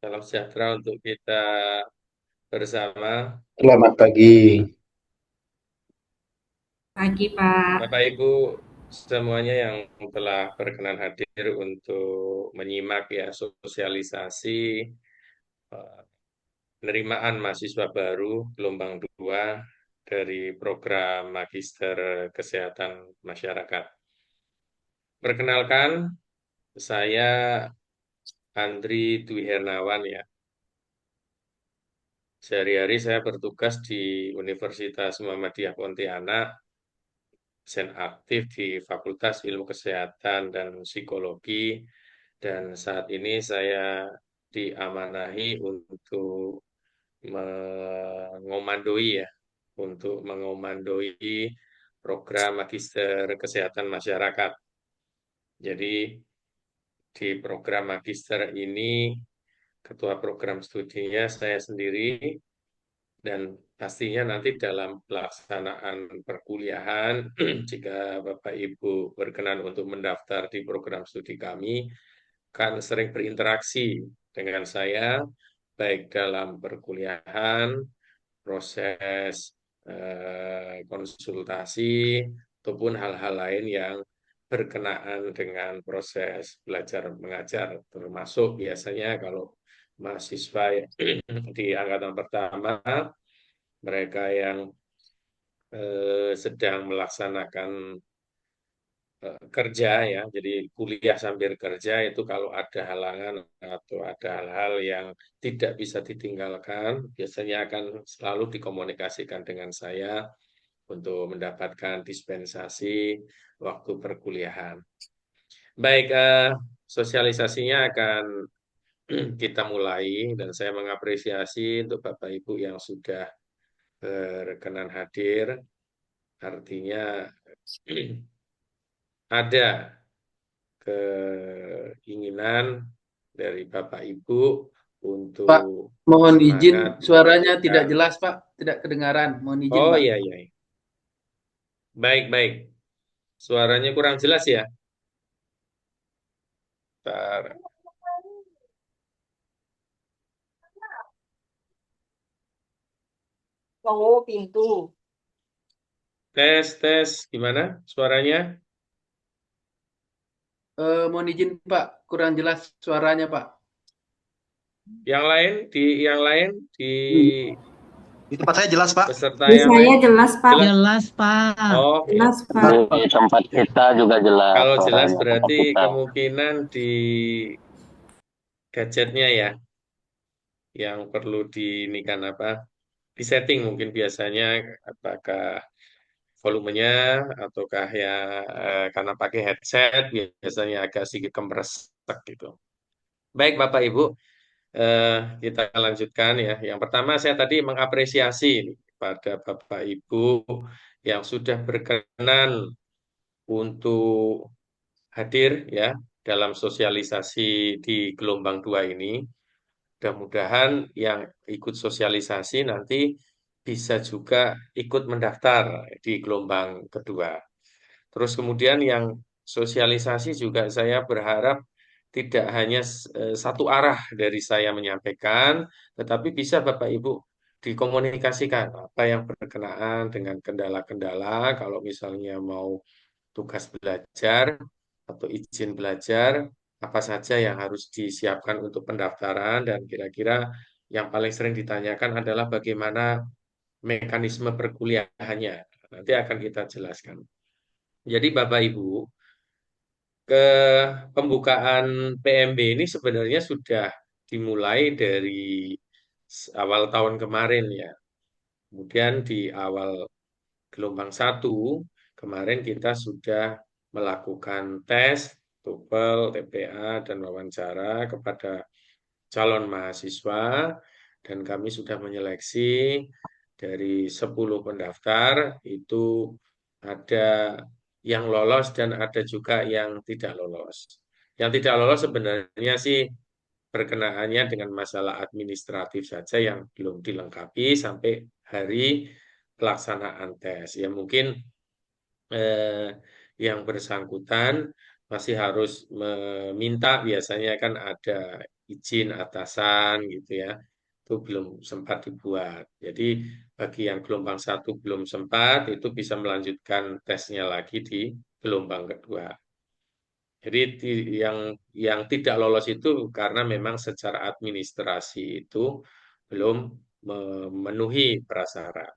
Salam sejahtera untuk kita bersama. Selamat pagi. Pagi, Pak. Bapak Ibu semuanya yang telah berkenan hadir untuk menyimak ya sosialisasi eh, penerimaan mahasiswa baru gelombang 2 dari program Magister Kesehatan Masyarakat. Perkenalkan, saya Andri Dwi Hernawan ya. Sehari-hari saya bertugas di Universitas Muhammadiyah Pontianak, dosen aktif di Fakultas Ilmu Kesehatan dan Psikologi, dan saat ini saya diamanahi untuk mengomandoi ya, untuk mengomandoi program Magister Kesehatan Masyarakat. Jadi di program Magister ini ketua program studinya saya sendiri, dan pastinya nanti dalam pelaksanaan perkuliahan, jika Bapak Ibu berkenan untuk mendaftar di program studi kami, kan sering berinteraksi dengan saya, baik dalam perkuliahan, proses konsultasi, ataupun hal-hal lain yang berkenaan dengan proses belajar mengajar, termasuk biasanya kalau mahasiswa di angkatan pertama, mereka yang sedang melaksanakan kerja ya, jadi kuliah sambil kerja itu kalau ada halangan atau ada hal-hal yang tidak bisa ditinggalkan, biasanya akan selalu dikomunikasikan dengan saya untuk mendapatkan dispensasi waktu perkuliahan. Baik, sosialisasinya akan kita mulai, dan saya mengapresiasi untuk Bapak Ibu yang sudah berkenan hadir. Artinya ada keinginan dari Bapak Ibu Pak, untuk mohon izin semangat suaranya tidak melanjutkan. jelas, Pak. Tidak kedengaran. Mohon izin, Oh Pak. iya, iya. Baik, baik. Suaranya kurang jelas ya? Bentar. Oh, pintu. Tes, tes. Gimana suaranya? Mohon izin, Pak. Kurang jelas suaranya, Pak. Yang lain, di Di tempat saya jelas, Pak. peserta Di yang saya lain? jelas, Pak. Jelas? Jelas, Pak. Oke. Jelas, Pak. Di tempat kita juga jelas Kalau jelas suaranya tempat berarti kita. kemungkinan di gadgetnya ya, yang perlu ini kan apa? Disetting mungkin biasanya, apakah volumenya ataukah ya karena pakai headset biasanya agak sedikit kemresek gitu. Baik Bapak Ibu, eh, kita lanjutkan ya. Yang pertama saya tadi mengapresiasi pada Bapak Ibu yang sudah berkenan untuk hadir ya dalam sosialisasi di gelombang 2 ini. Mudah-mudahan yang ikut sosialisasi nanti bisa juga ikut mendaftar di gelombang kedua. Terus kemudian yang sosialisasi juga saya berharap tidak hanya satu arah dari saya menyampaikan, tetapi bisa Bapak Ibu dikomunikasikan apa yang berkenaan dengan kendala-kendala, kalau misalnya mau tugas belajar atau izin belajar, apa saja yang harus disiapkan untuk pendaftaran, dan kira-kira yang paling sering ditanyakan adalah bagaimana mekanisme perkuliahannya. Nanti akan kita jelaskan. Jadi Bapak Ibu, ke pembukaan PMB ini sebenarnya sudah dimulai dari awal tahun kemarin ya. Kemudian di awal gelombang satu kemarin kita sudah melakukan tes TOEFL, TPA, dan wawancara kepada calon mahasiswa, dan kami sudah menyeleksi dari 10 pendaftar itu ada yang lolos dan ada juga yang tidak lolos. Yang tidak lolos sebenarnya sih berkenaannya dengan masalah administratif saja yang belum dilengkapi sampai hari pelaksanaan tes. Ya mungkin eh, yang bersangkutan masih harus meminta, biasanya kan ada izin atasan gitu ya, itu belum sempat dibuat. Jadi bagi yang gelombang satu belum sempat, itu bisa melanjutkan tesnya lagi di gelombang kedua. Jadi yang tidak lolos itu karena memang secara administrasi itu belum memenuhi prasyarat.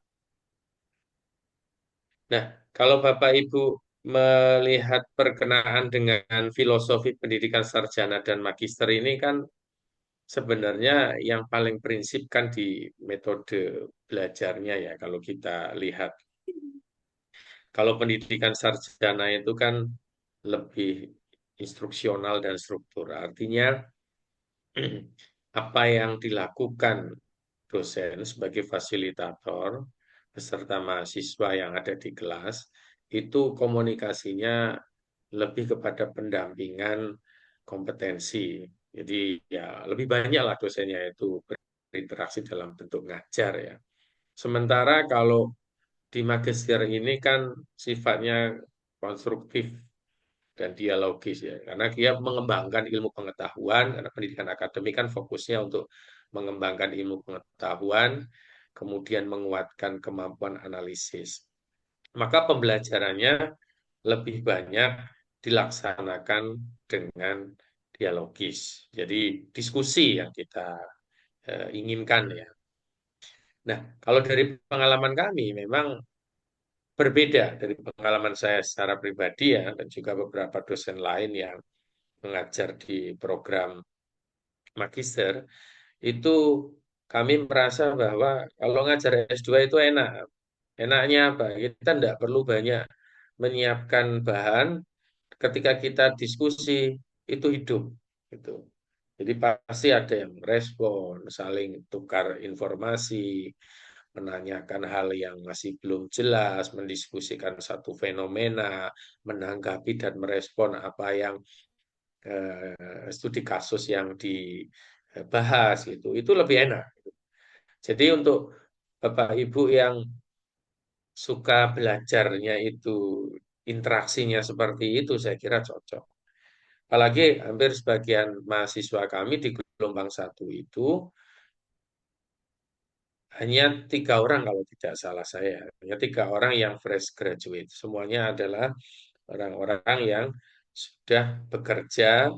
Nah, kalau Bapak Ibu melihat perkenaan dengan filosofi pendidikan sarjana dan magister ini kan sebenarnya yang paling prinsip kan di metode belajarnya ya kalau kita lihat. Kalau pendidikan sarjana itu kan lebih instruksional dan struktur. Artinya apa yang dilakukan dosen sebagai fasilitator beserta mahasiswa yang ada di kelas itu komunikasinya lebih kepada pendampingan kompetensi. Jadi ya lebih banyak lah dosennya itu berinteraksi dalam bentuk ngajar ya. Sementara kalau di magister ini kan sifatnya konstruktif dan dialogis ya, karena dia mengembangkan ilmu pengetahuan, karena pendidikan akademik kan fokusnya untuk mengembangkan ilmu pengetahuan, kemudian menguatkan kemampuan analisis. Maka pembelajarannya lebih banyak dilaksanakan dengan dialogis. Jadi diskusi yang kita inginkan ya. Nah, kalau dari pengalaman kami memang berbeda dari pengalaman saya secara pribadi ya, dan juga beberapa dosen lain yang mengajar di program magister, itu kami merasa bahwa kalau ngajar S2 itu enak. Enaknya apa? Kita tidak perlu banyak menyiapkan bahan, ketika kita diskusi itu hidup. Gitu. Jadi pasti ada yang respon, saling tukar informasi, menanyakan hal yang masih belum jelas, mendiskusikan satu fenomena, menanggapi dan merespon apa yang studi kasus yang dibahas gitu. Itu lebih enak. Jadi untuk Bapak Ibu yang suka belajarnya itu interaksinya seperti itu, saya kira cocok. Apalagi hampir sebagian mahasiswa kami di gelombang satu itu hanya 3 orang kalau tidak salah saya, hanya 3 orang yang fresh graduate. Semuanya adalah orang-orang yang sudah bekerja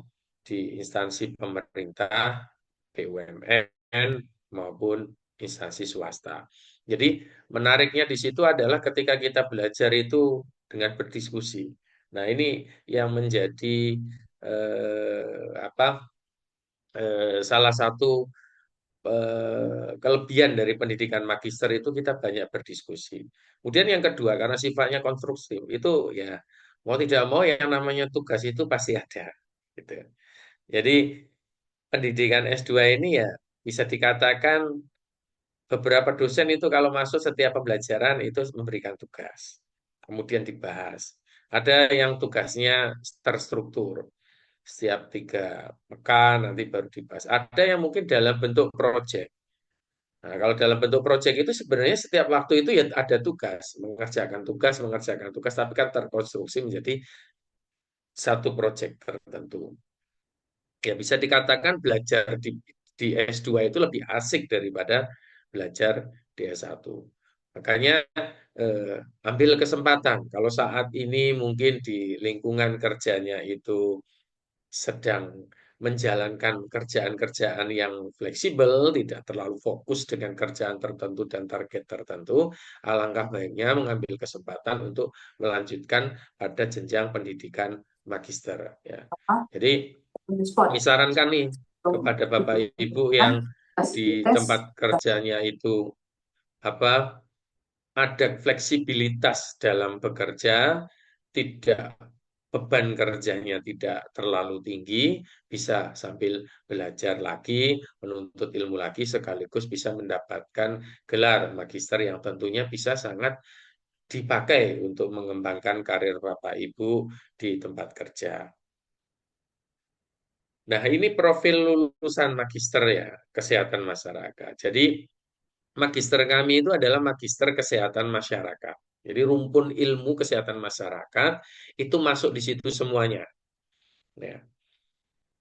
di instansi pemerintah, BUMN maupun instansi swasta. Jadi menariknya di situ adalah ketika kita belajar itu dengan berdiskusi. Nah ini yang menjadi apa salah satu kelebihan dari pendidikan magister itu kita banyak berdiskusi. Kemudian yang kedua karena sifatnya konstruktif itu ya mau tidak mau yang namanya tugas itu pasti ada. Gitu. Jadi pendidikan S2 ini ya bisa dikatakan beberapa dosen itu kalau masuk setiap pembelajaran itu memberikan tugas. Kemudian dibahas. Ada yang tugasnya terstruktur. Setiap 3 pekan nanti baru dibahas. Ada yang mungkin dalam bentuk proyek. Nah, kalau dalam bentuk proyek itu sebenarnya setiap waktu itu ya ada mengerjakan tugas, tapi kan terkonstruksi menjadi satu proyek tertentu. Ya bisa dikatakan belajar di S2 itu lebih asik daripada belajar di S1. Makanya ambil kesempatan. Kalau saat ini mungkin di lingkungan kerjanya itu sedang menjalankan kerjaan-kerjaan yang fleksibel, tidak terlalu fokus dengan kerjaan tertentu dan target tertentu, alangkah baiknya mengambil kesempatan untuk melanjutkan pada jenjang pendidikan magister. Ya. Jadi misarankan nih kepada Bapak Ibu yang di tempat kerjanya itu apa ada fleksibilitas dalam bekerja, tidak beban kerjanya tidak terlalu tinggi, bisa sambil belajar lagi, menuntut ilmu lagi, sekaligus bisa mendapatkan gelar magister yang tentunya bisa sangat dipakai untuk mengembangkan karir Bapak Ibu di tempat kerja. Nah, ini profil lulusan magister ya, kesehatan masyarakat. Jadi, magister kami itu adalah magister kesehatan masyarakat. Jadi, rumpun ilmu kesehatan masyarakat itu masuk di situ semuanya. Ya.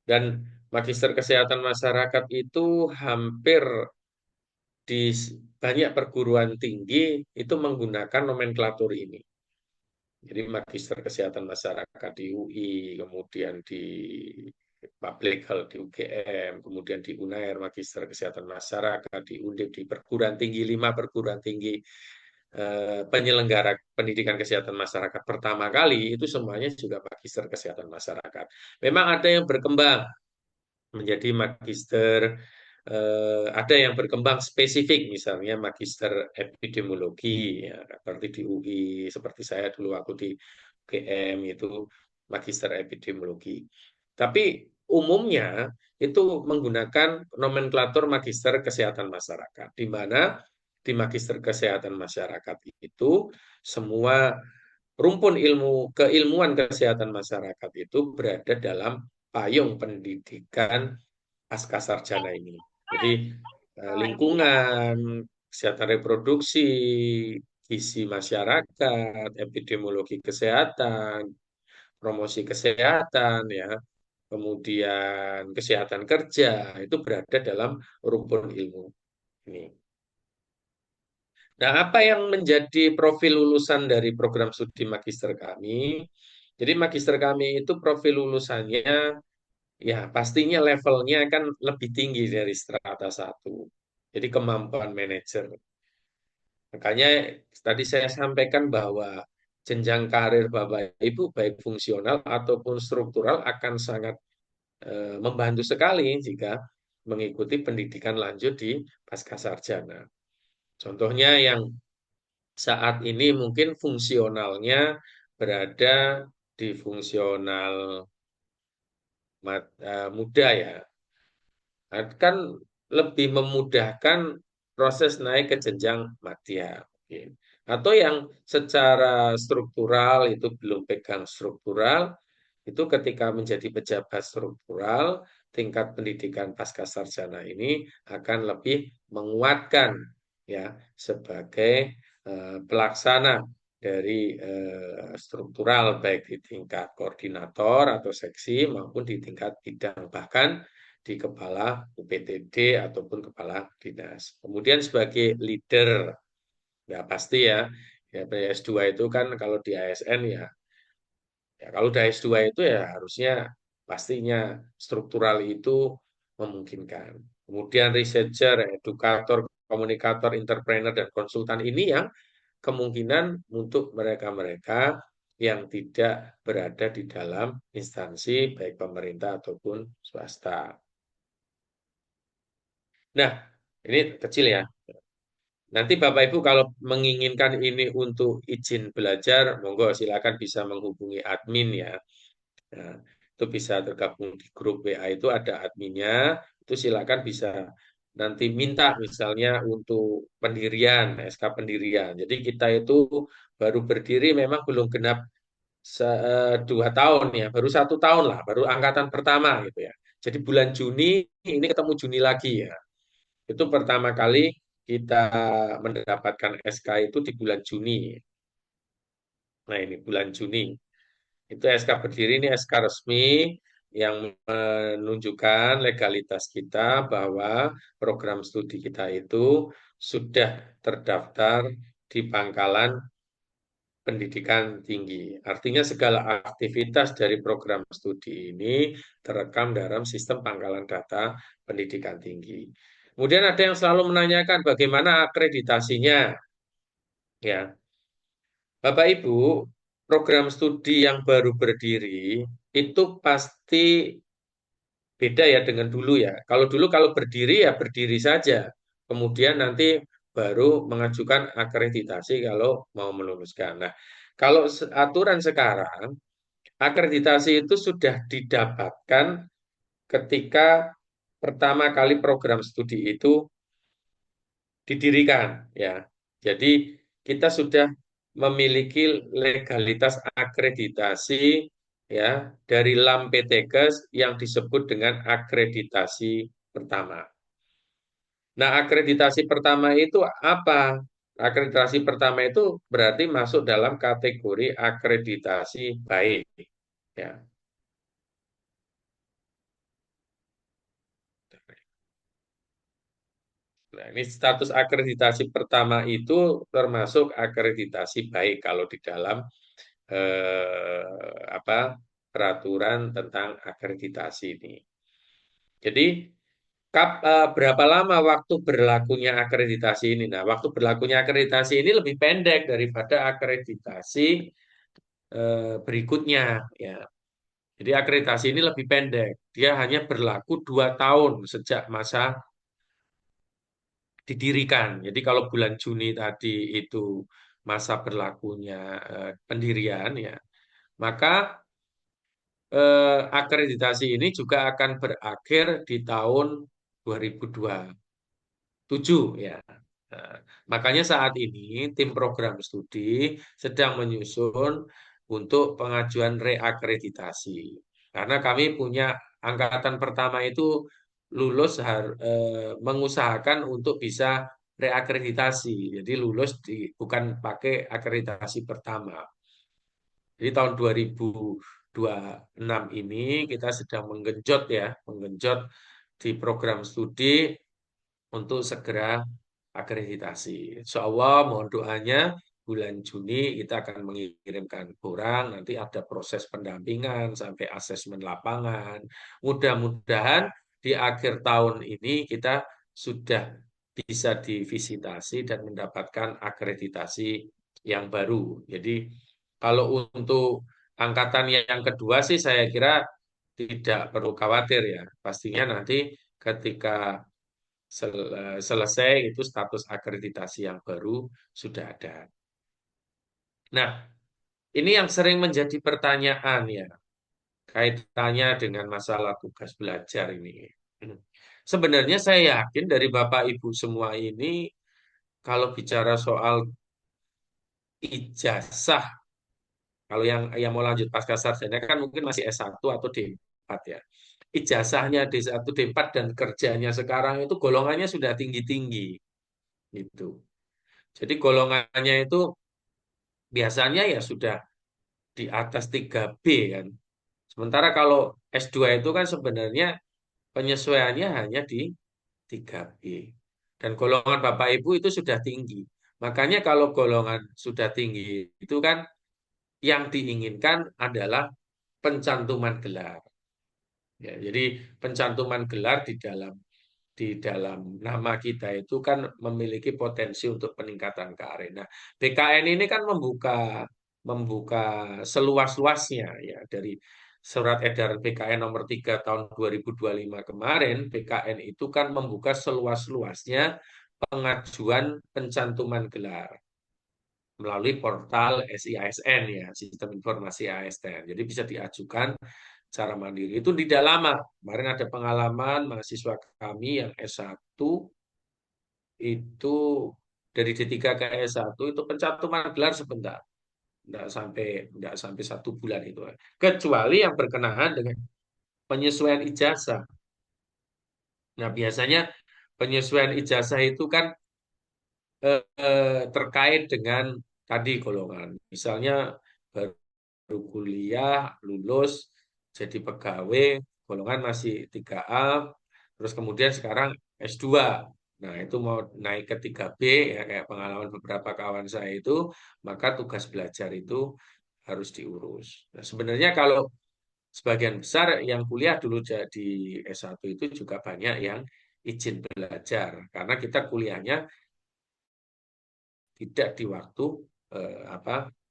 Dan Magister Kesehatan Masyarakat itu hampir di banyak perguruan tinggi itu menggunakan nomenklatur ini. Jadi Magister Kesehatan Masyarakat di UI, kemudian di Public Health di UGM, kemudian di UNAIR Magister Kesehatan Masyarakat, di Undip, di perguruan tinggi, 5 perguruan tinggi penyelenggara pendidikan kesehatan masyarakat pertama kali itu semuanya juga Magister Kesehatan Masyarakat. Memang ada yang berkembang menjadi magister, ada yang berkembang spesifik, misalnya magister epidemiologi, ya, seperti di UI, seperti saya dulu aku di UGM itu magister epidemiologi. Tapi umumnya itu menggunakan nomenklatur magister kesehatan masyarakat, di mana di magister kesehatan masyarakat itu semua rumpun ilmu keilmuan kesehatan masyarakat itu berada dalam payung pendidikan pasca sarjana ini. Jadi lingkungan, kesehatan reproduksi, gizi masyarakat, epidemiologi kesehatan, promosi kesehatan, ya, kemudian kesehatan kerja itu berada dalam rumpun ilmu ini. Nah, apa yang menjadi profil lulusan dari program studi magister kami? Jadi magister kami itu profil lulusannya ya pastinya levelnya kan lebih tinggi dari strata 1. Jadi kemampuan manajer. Makanya tadi saya sampaikan bahwa jenjang karir Bapak Ibu baik fungsional ataupun struktural akan sangat membantu sekali jika mengikuti pendidikan lanjut di pasca sarjana. Contohnya yang saat ini mungkin fungsionalnya berada di fungsional muda ya, kan lebih memudahkan proses naik ke jenjang madya. Oke. Atau yang secara struktural itu belum pegang struktural, itu ketika menjadi pejabat struktural, tingkat pendidikan pasca sarjana ini akan lebih menguatkan ya sebagai pelaksana dari struktural baik di tingkat koordinator atau seksi maupun di tingkat bidang bahkan di kepala UPTD ataupun kepala dinas. Kemudian sebagai leader, ya pasti ya, ya PS2 itu kan kalau di ASN ya, ya kalau di S2 itu ya harusnya pastinya struktural itu memungkinkan. Kemudian researcher, edukator, komunikator, entrepreneur, dan konsultan ini yang kemungkinan untuk mereka-mereka yang tidak berada di dalam instansi baik pemerintah ataupun swasta. Nah, ini kecil ya. Nanti Bapak Ibu kalau menginginkan ini untuk izin belajar, monggo silakan bisa menghubungi admin ya. Nah, itu bisa tergabung di grup WA itu ada adminnya, itu silakan bisa nanti minta misalnya untuk pendirian, SK pendirian. Jadi kita itu baru berdiri memang belum genap 2 tahun ya, baru 1 tahun lah, baru angkatan pertama gitu ya. Jadi bulan Juni ini ketemu Juni lagi ya. Itu pertama kali kita mendapatkan SK itu di bulan Juni. Nah, ini bulan Juni. Itu SK berdiri, ini SK resmi yang menunjukkan legalitas kita bahwa program studi kita itu sudah terdaftar di Pangkalan Pendidikan Tinggi. Artinya segala aktivitas dari program studi ini terekam dalam sistem pangkalan data pendidikan tinggi. Kemudian ada yang selalu menanyakan bagaimana akreditasinya. Ya, Bapak Ibu, program studi yang baru berdiri itu pasti beda ya dengan dulu ya. Kalau dulu kalau berdiri ya berdiri saja. Kemudian nanti baru mengajukan akreditasi kalau mau meluluskan. Nah, kalau aturan sekarang, akreditasi itu sudah didapatkan ketika pertama kali program studi itu didirikan ya. Jadi kita sudah memiliki legalitas akreditasi ya dari LAM PTKes yang disebut dengan akreditasi pertama. Nah, akreditasi pertama itu apa? Akreditasi pertama itu berarti masuk dalam kategori akreditasi baik ya. Nah, ini status akreditasi pertama itu termasuk akreditasi baik kalau di dalam peraturan tentang akreditasi ini. Jadi berapa lama waktu berlakunya akreditasi ini? Nah, waktu berlakunya akreditasi ini lebih pendek daripada akreditasi berikutnya, ya. Jadi akreditasi ini lebih pendek. Dia hanya berlaku 2 tahun sejak masa didirikan. Jadi kalau bulan Juni tadi itu masa berlakunya pendirian, ya, maka akreditasi ini juga akan berakhir di tahun 2027, ya. Nah, makanya saat ini tim program studi sedang menyusun untuk pengajuan reakreditasi. Karena kami punya angkatan pertama itu mengusahakan untuk bisa reakreditasi. Jadi lulus bukan pakai akreditasi pertama. Jadi tahun 2026 ini kita sedang menggenjot di program studi untuk segera akreditasi. Insya Allah mohon doanya bulan Juni kita akan mengirimkan borang, nanti ada proses pendampingan sampai asesmen lapangan. Mudah-mudahan di akhir tahun ini kita sudah bisa divisitasi dan mendapatkan akreditasi yang baru. Jadi kalau untuk angkatan yang kedua sih saya kira tidak perlu khawatir, ya. Pastinya nanti ketika selesai itu status akreditasi yang baru sudah ada. Nah, ini yang sering menjadi pertanyaan, ya, kaitannya dengan masalah tugas belajar ini. Sebenarnya saya yakin dari Bapak Ibu semua ini kalau bicara soal ijazah, kalau yang mau lanjut pasca sarjana kan mungkin masih S1 atau D4, ya. Ijazahnya D1, D4 dan kerjanya sekarang itu golongannya sudah tinggi-tinggi gitu. Jadi golongannya itu biasanya ya sudah di atas 3B kan. Sementara kalau S2 itu kan sebenarnya penyesuaiannya hanya di 3B. Dan golongan Bapak Ibu itu sudah tinggi. Makanya kalau golongan sudah tinggi itu kan yang diinginkan adalah pencantuman gelar. Ya, jadi pencantuman gelar di dalam nama kita itu kan memiliki potensi untuk peningkatan karir. Nah, BKN ini kan membuka membuka seluas-luasnya, ya, dari surat edaran BKN nomor 3 tahun 2025 kemarin. BKN itu kan membuka seluas-luasnya pengajuan pencantuman gelar melalui portal SIASN, ya, Sistem Informasi ASN. Jadi bisa diajukan secara mandiri. Itu tidak lama. Kemarin ada pengalaman mahasiswa kami yang S1 itu dari D3 ke S1 itu pencantuman gelar sebentar. Enggak sampai 1 bulan itu. Kecuali yang berkenaan dengan penyesuaian ijazah. Nah, biasanya penyesuaian ijazah itu kan terkait dengan tadi golongan. Misalnya baru kuliah, lulus, jadi pegawai, golongan masih 3A, terus kemudian sekarang S2. Nah, itu mau naik ke 3B, ya, kayak pengalaman beberapa kawan saya itu, maka tugas belajar itu harus diurus. Nah, sebenarnya kalau sebagian besar yang kuliah dulu jadi S1 itu juga banyak yang izin belajar, karena kita kuliahnya tidak di waktu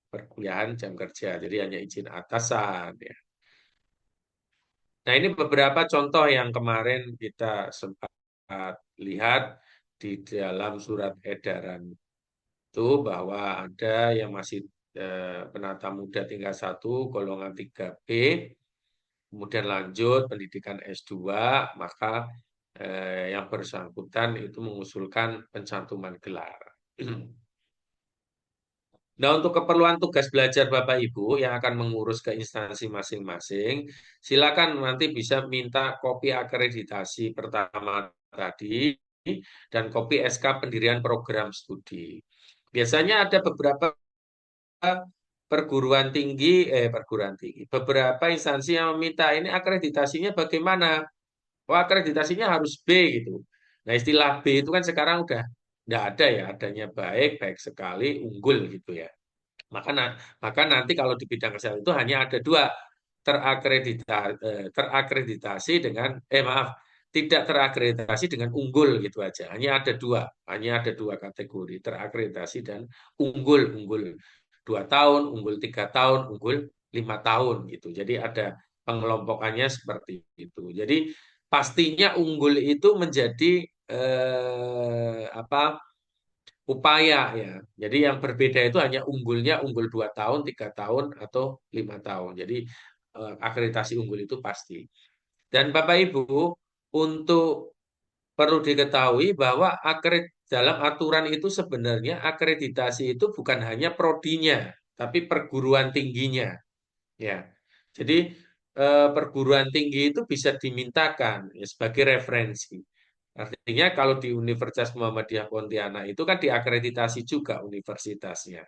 perkuliahan jam kerja, jadi hanya izin atasan, ya. Nah, ini beberapa contoh yang kemarin kita sempat lihat di dalam surat edaran itu bahwa ada yang masih penata muda tingkat 1 golongan 3B, kemudian lanjut pendidikan S2, maka yang bersangkutan itu mengusulkan pencantuman gelar. Nah, untuk keperluan tugas belajar Bapak Ibu yang akan mengurus ke instansi masing-masing, silakan nanti bisa minta kopi akreditasi pertama tadi dan kopi SK pendirian program studi. Biasanya ada beberapa beberapa instansi yang meminta ini akreditasinya bagaimana? Oh, akreditasinya harus B gitu. Nah, istilah B itu kan sekarang udah nggak ada ya, adanya baik, baik sekali, unggul gitu ya. Maka, maka nanti kalau di bidang kesehatan itu hanya ada dua, terakreditasi dengan, maaf, tidak terakreditasi dengan unggul gitu aja. Hanya ada dua kategori, terakreditasi dan unggul, unggul 2 tahun, unggul 3 tahun, unggul 5 tahun gitu. Jadi ada pengelompokannya seperti itu. Jadi pastinya unggul itu menjadi apa, upaya ya. Jadi yang berbeda itu hanya unggulnya unggul 2 tahun, 3 tahun, atau 5 tahun. Jadi akreditasi unggul itu pasti. Dan Bapak Ibu, untuk perlu diketahui bahwa dalam aturan itu sebenarnya akreditasi itu bukan hanya prodinya, tapi perguruan tingginya. Ya, jadi perguruan tinggi itu bisa dimintakan ya, sebagai referensi. Artinya kalau di Universitas Muhammadiyah Pontianak itu kan diakreditasi juga universitasnya.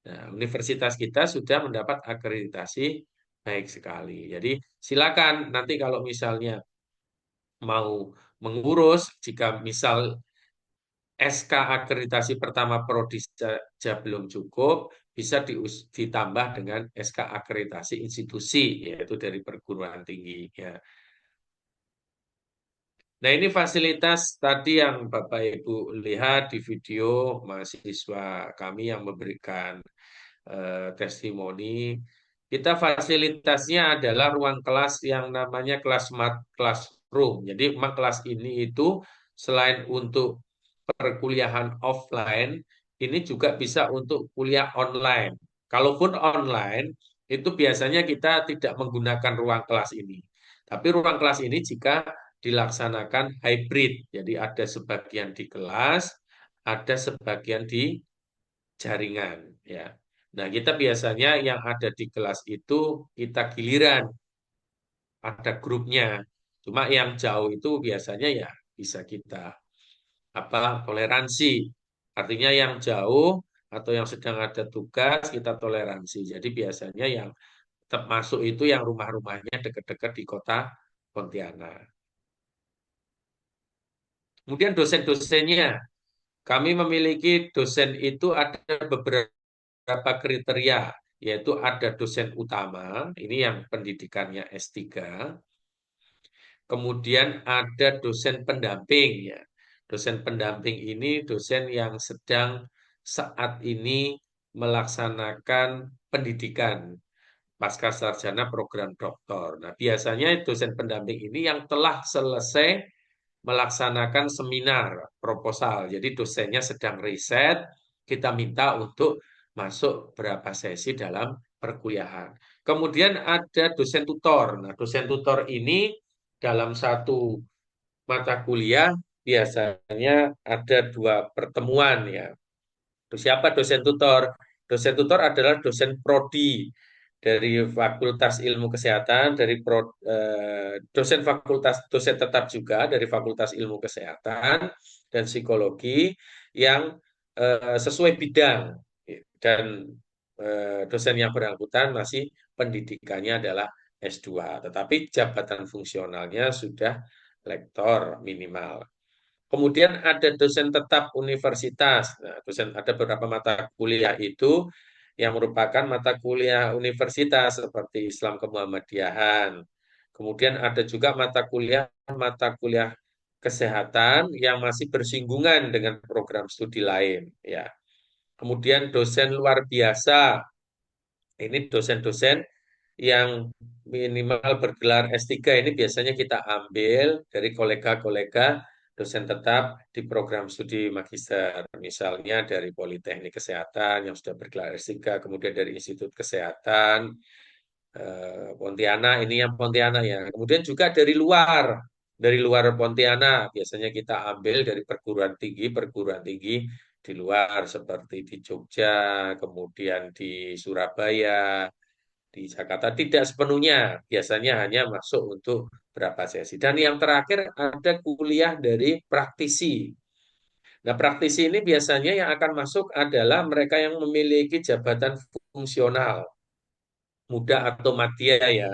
Nah, universitas kita sudah mendapat akreditasi baik sekali. Jadi silakan nanti kalau misalnya mau mengurus, jika misal SK akreditasi pertama prodi saja belum cukup, bisa ditambah dengan SK akreditasi institusi, yaitu dari perguruan tinggi. Ya. Nah, ini fasilitas tadi yang Bapak Ibu lihat di video mahasiswa kami yang memberikan testimoni. Kita fasilitasnya adalah ruang kelas yang namanya kelas smart classroom. Jadi memang kelas ini itu selain untuk perkuliahan offline, ini juga bisa untuk kuliah online. Kalaupun online, itu biasanya kita tidak menggunakan ruang kelas ini. Tapi ruang kelas ini jika dilaksanakan hybrid, jadi ada sebagian di kelas, ada sebagian di jaringan. Ya. Nah, kita biasanya yang ada di kelas itu kita giliran, ada grupnya. Cuma yang jauh itu biasanya ya bisa kita toleransi. Artinya yang jauh atau yang sedang ada tugas kita toleransi. Jadi biasanya yang tetap masuk itu yang rumah-rumahnya dekat-dekat di kota Pontianak. Kemudian dosen-dosennya, kami memiliki dosen itu ada beberapa kriteria, yaitu ada dosen utama, ini yang pendidikannya S3, kemudian ada dosen pendamping ya. Dosen pendamping ini dosen yang sedang saat ini melaksanakan pendidikan pasca sarjana program doktor. Nah, biasanya dosen pendamping ini yang telah selesai melaksanakan seminar proposal. Jadi dosennya sedang riset, kita minta untuk masuk berapa sesi dalam perkuliahan. Kemudian ada dosen tutor. Nah, dosen tutor ini dalam satu mata kuliah biasanya ada 2 pertemuan ya. Siapa dosen tutor? Dosen tutor adalah dosen prodi dari Fakultas Ilmu Kesehatan, dari dosen fakultas, dosen tetap juga dari Fakultas Ilmu Kesehatan dan Psikologi yang sesuai bidang, dan dosen yang bersangkutan masih pendidikannya adalah S2, tetapi jabatan fungsionalnya sudah lektor minimal. Kemudian ada dosen tetap universitas. Nah, ada beberapa mata kuliah itu yang merupakan mata kuliah universitas seperti Islam Kemuhammadiyahan. Kemudian ada juga mata kuliah kesehatan yang masih bersinggungan dengan program studi lain. Ya. Kemudian dosen luar biasa. Ini dosen-dosen yang minimal bergelar S3 ini biasanya kita ambil dari kolega-kolega dosen tetap di program studi magister. Misalnya dari Politeknik Kesehatan yang sudah bergelar S3, kemudian dari Institut Kesehatan Pontianak, ini yang Pontianak ya. Kemudian juga dari luar Pontianak biasanya kita ambil dari perguruan tinggi di luar seperti di Jogja, kemudian di Surabaya, di Jakarta tidak sepenuhnya, biasanya hanya masuk untuk berapa sesi. Dan yang terakhir ada kuliah dari praktisi. Nah, praktisi ini biasanya yang akan masuk adalah mereka yang memiliki jabatan fungsional, muda atau madya ya.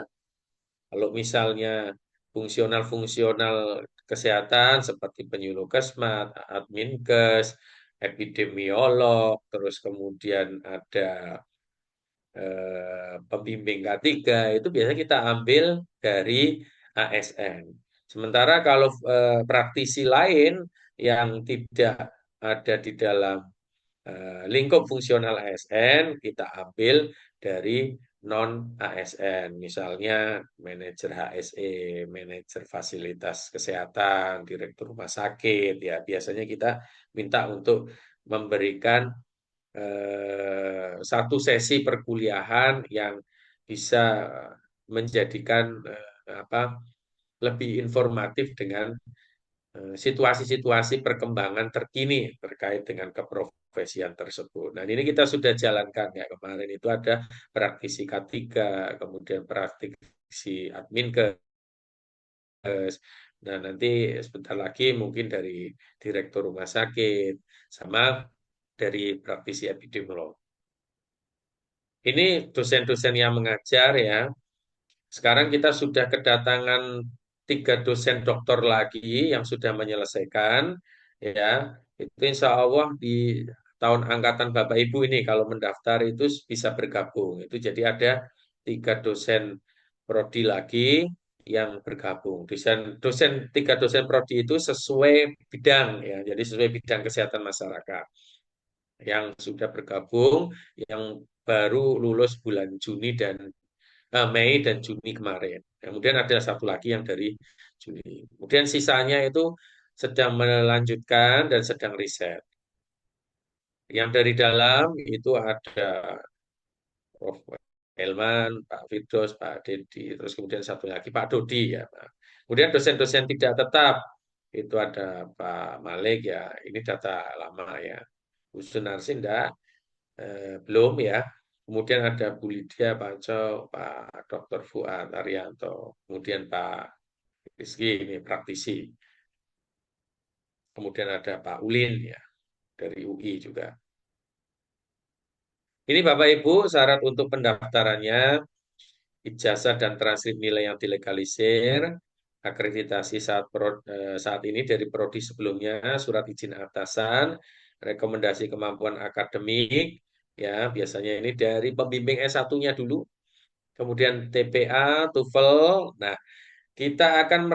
Kalau misalnya fungsional-fungsional kesehatan seperti penyuluh kesmat, adminkes, epidemiolog, terus kemudian ada pembimbing K3 itu biasanya kita ambil dari ASN. Sementara kalau praktisi lain yang tidak ada di dalam lingkup fungsional ASN, kita ambil dari non ASN, misalnya manajer HSE, manajer fasilitas kesehatan, direktur rumah sakit, ya biasanya kita minta untuk memberikan satu sesi perkuliahan yang bisa menjadikan apa lebih informatif dengan situasi-situasi perkembangan terkini terkait dengan keprofesian tersebut. Nah, ini kita sudah jalankan ya kemarin itu ada praktisi K3, kemudian praktisi adminkes. Nah, nanti sebentar lagi mungkin dari direktur rumah sakit sama dari praktisi epidemiolog. Ini dosen-dosen yang mengajar ya. Sekarang kita sudah kedatangan 3 dosen doktor lagi yang sudah menyelesaikan ya. Itu insya Allah di tahun angkatan Bapak Ibu ini kalau mendaftar itu bisa bergabung. Itu jadi ada 3 dosen prodi lagi yang bergabung. Tiga dosen prodi itu sesuai bidang ya. Jadi sesuai bidang kesehatan masyarakat yang sudah bergabung, yang baru lulus bulan Juni dan Mei dan Juni kemarin. Kemudian ada satu lagi yang dari Juni. Kemudian sisanya itu sedang melanjutkan dan sedang riset. Yang dari dalam itu ada Prof. Helman, Pak Firdaus, Pak Dedi, terus kemudian satu lagi Pak Dodi ya. Pak. Kemudian dosen-dosen tidak tetap itu ada Pak Malik ya. Ini data lama ya. Bu Sunarsi enggak, belum ya. Kemudian ada Bu Lydia Panco, Pak Dr. Fuad Arianto, kemudian Pak Rizky ini praktisi. Kemudian ada Pak Ulin ya dari UI juga. Ini Bapak Ibu syarat untuk pendaftarannya, ijazah dan transkrip nilai yang dilegalisir, akreditasi saat ini dari prodi sebelumnya, surat izin atasan, rekomendasi kemampuan akademik, ya biasanya ini dari pembimbing S1-nya dulu, kemudian TPA, TOEFL. Nah, kita akan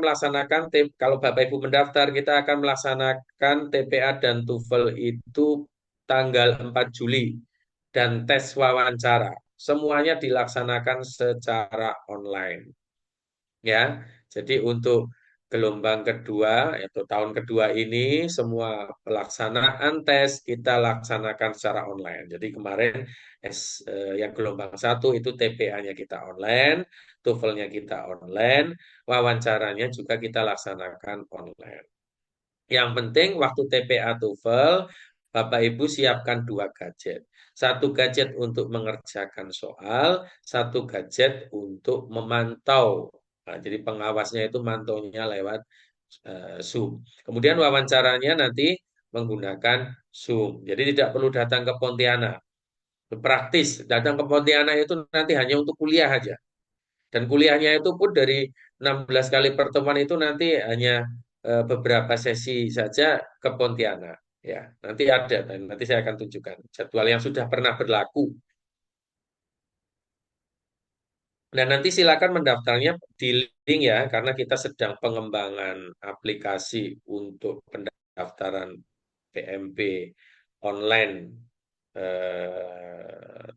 melaksanakan kalau Bapak Ibu mendaftar, kita akan melaksanakan TPA dan TOEFL itu tanggal 4 Juli dan tes wawancara. Semuanya dilaksanakan secara online. Ya, jadi untuk gelombang kedua atau tahun kedua ini semua pelaksanaan tes kita laksanakan secara online. Jadi kemarin yang gelombang 1 itu TPA-nya kita online, TOEFL-nya kita online, wawancaranya juga kita laksanakan online. Yang penting waktu TPA TOEFL, Bapak Ibu siapkan 2 gadget. Satu gadget untuk mengerjakan soal, satu gadget untuk memantau. Nah, jadi pengawasnya itu mantaunya lewat Zoom. Kemudian wawancaranya nanti menggunakan Zoom. Jadi tidak perlu datang ke Pontianak. Praktis, datang ke Pontianak itu nanti hanya untuk kuliah aja. Dan kuliahnya itu pun dari 16 kali pertemuan itu nanti hanya beberapa sesi saja ke Pontianak. Ya, nanti ada dan nanti saya akan tunjukkan jadwal yang sudah pernah berlaku. Dan nanti silakan mendaftarnya di link ya, karena kita sedang pengembangan aplikasi untuk pendaftaran PMP online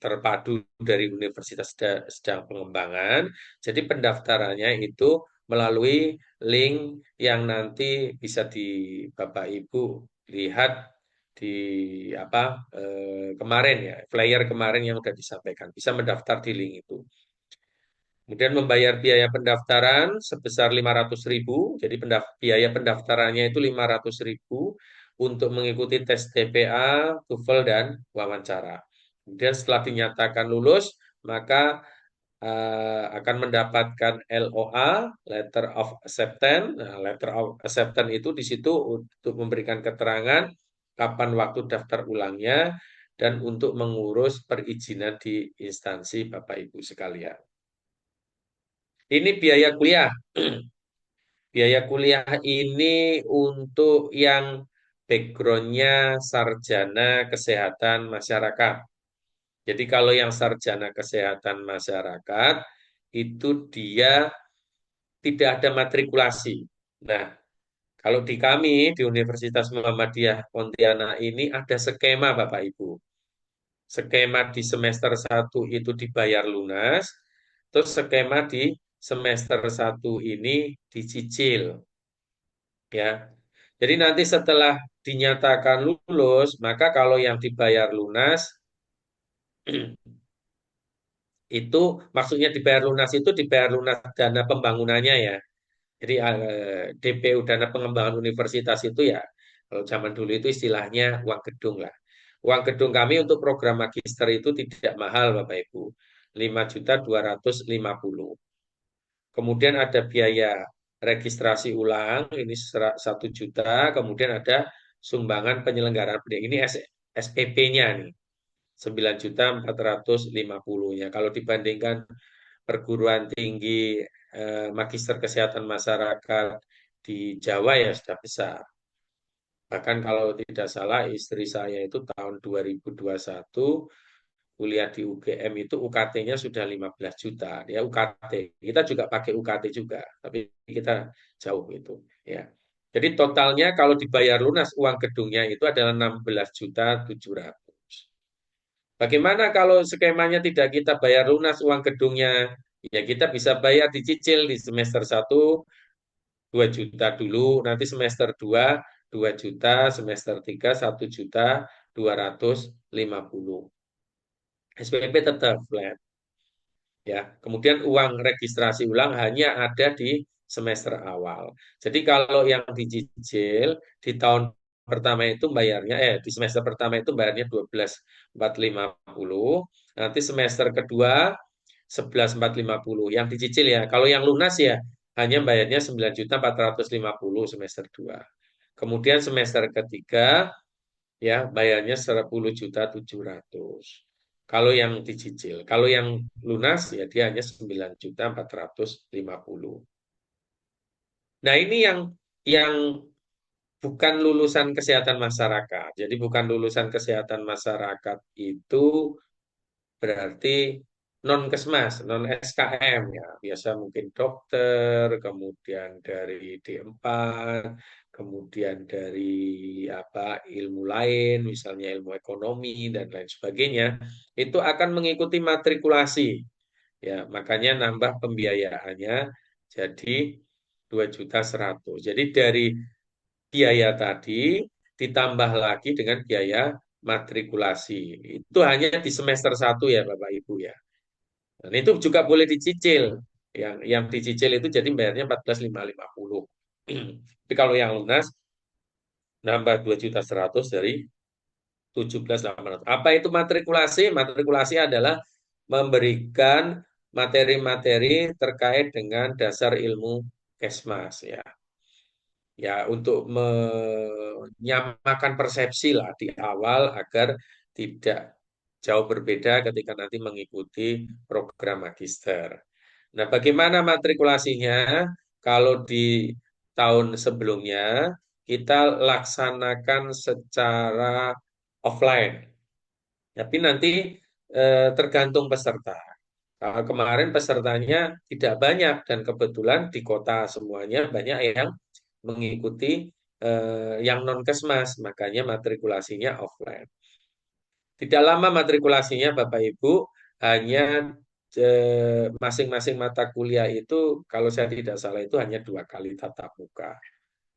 terpadu dari universitas sedang pengembangan. Jadi pendaftarannya itu melalui link yang nanti bisa di Bapak Ibu lihat di kemarin ya, flyer kemarin yang sudah disampaikan. Bisa mendaftar di link itu. Kemudian membayar biaya pendaftaran sebesar 500.000. Jadi biaya pendaftarannya itu 500.000 untuk mengikuti tes TPA, TOEFL, dan wawancara. Kemudian setelah dinyatakan lulus, maka akan mendapatkan LOA, Letter of Acceptance. Nah, Letter of Acceptance itu di situ untuk memberikan keterangan kapan waktu daftar ulangnya dan untuk mengurus perizinan di instansi Bapak Ibu sekalian. Ini biaya kuliah. biaya kuliah ini untuk yang backgroundnya sarjana kesehatan masyarakat. Jadi kalau yang sarjana kesehatan masyarakat itu dia tidak ada matrikulasi. Nah, kalau di kami di Universitas Muhammadiyah Pontianak ini ada skema Bapak Ibu. Skema di semester 1 itu dibayar lunas, terus skema di semester 1 ini dicicil. Ya. Jadi nanti setelah dinyatakan lulus, maka kalau yang dibayar lunas itu maksudnya dibayar lunas itu dibayar lunas dana pembangunannya ya. Jadi DPU dana pengembangan universitas itu ya kalau zaman dulu itu istilahnya uang gedung lah. Uang gedung kami untuk program magister itu tidak mahal Bapak Ibu. 5.250.000. Kemudian ada biaya registrasi ulang ini 1 juta. Kemudian ada sumbangan penyelenggaraan pendidikan. Ini SPP-nya nih. 9.450.000-nya. Kalau dibandingkan perguruan tinggi magister kesehatan masyarakat di Jawa ya sudah besar. Bahkan kalau tidak salah istri saya itu tahun 2021 kuliah di UGM itu UKT-nya sudah 15 juta. Ya UKT. Kita juga pakai UKT juga, tapi kita jauh itu ya. Jadi totalnya kalau dibayar lunas uang gedungnya itu adalah 16.700.000. Bagaimana kalau skemanya tidak kita bayar lunas uang gedungnya? Ya kita bisa bayar dicicil di semester 1 2 juta dulu, nanti semester 2 2 juta, semester 3 1.250.000. SPP tetap flat. Ya, kemudian uang registrasi ulang hanya ada di semester awal. Jadi kalau yang dicicil di tahun pertama itu bayarnya di semester pertama itu bayarnya 12.450, nanti semester kedua 11.450 yang dicicil ya. Kalau yang lunas ya hanya bayarnya 9.450 semester 2. Kemudian semester ketiga ya bayarnya 10.700.000. Kalau yang dicicil, kalau yang lunas ya dia hanya 9.450. Nah, ini yang bukan lulusan kesehatan masyarakat. Jadi bukan lulusan kesehatan masyarakat itu berarti non kesmas, non SKM ya. Biasa mungkin dokter, kemudian dari D4, kemudian dari apa ilmu lain, misalnya ilmu ekonomi dan lain sebagainya, itu akan mengikuti matrikulasi. Ya, makanya nambah pembiayaannya jadi 2.100.000. Jadi dari biaya tadi ditambah lagi dengan biaya matrikulasi. Itu hanya di semester 1 ya Bapak Ibu ya. Dan itu juga boleh dicicil. Yang dicicil itu jadi bayarnya 14.550. Tapi kalau yang lunas nambah 2.100.000 dari 17.800. Apa itu matrikulasi? Matrikulasi adalah memberikan materi-materi terkait dengan dasar ilmu Kesmas ya. Ya, untuk menyamakan persepsi lah di awal agar tidak jauh berbeda ketika nanti mengikuti program magister. Nah, bagaimana matrikulasinya? Kalau di tahun sebelumnya kita laksanakan secara offline, tapi nanti tergantung peserta. Kemarin pesertanya tidak banyak dan kebetulan di kota semuanya banyak yang mengikuti yang non kesmas, makanya matrikulasinya offline. Tidak lama matrikulasinya Bapak Ibu, hanya masing-masing mata kuliah itu kalau saya tidak salah itu hanya 2 kali tatap muka.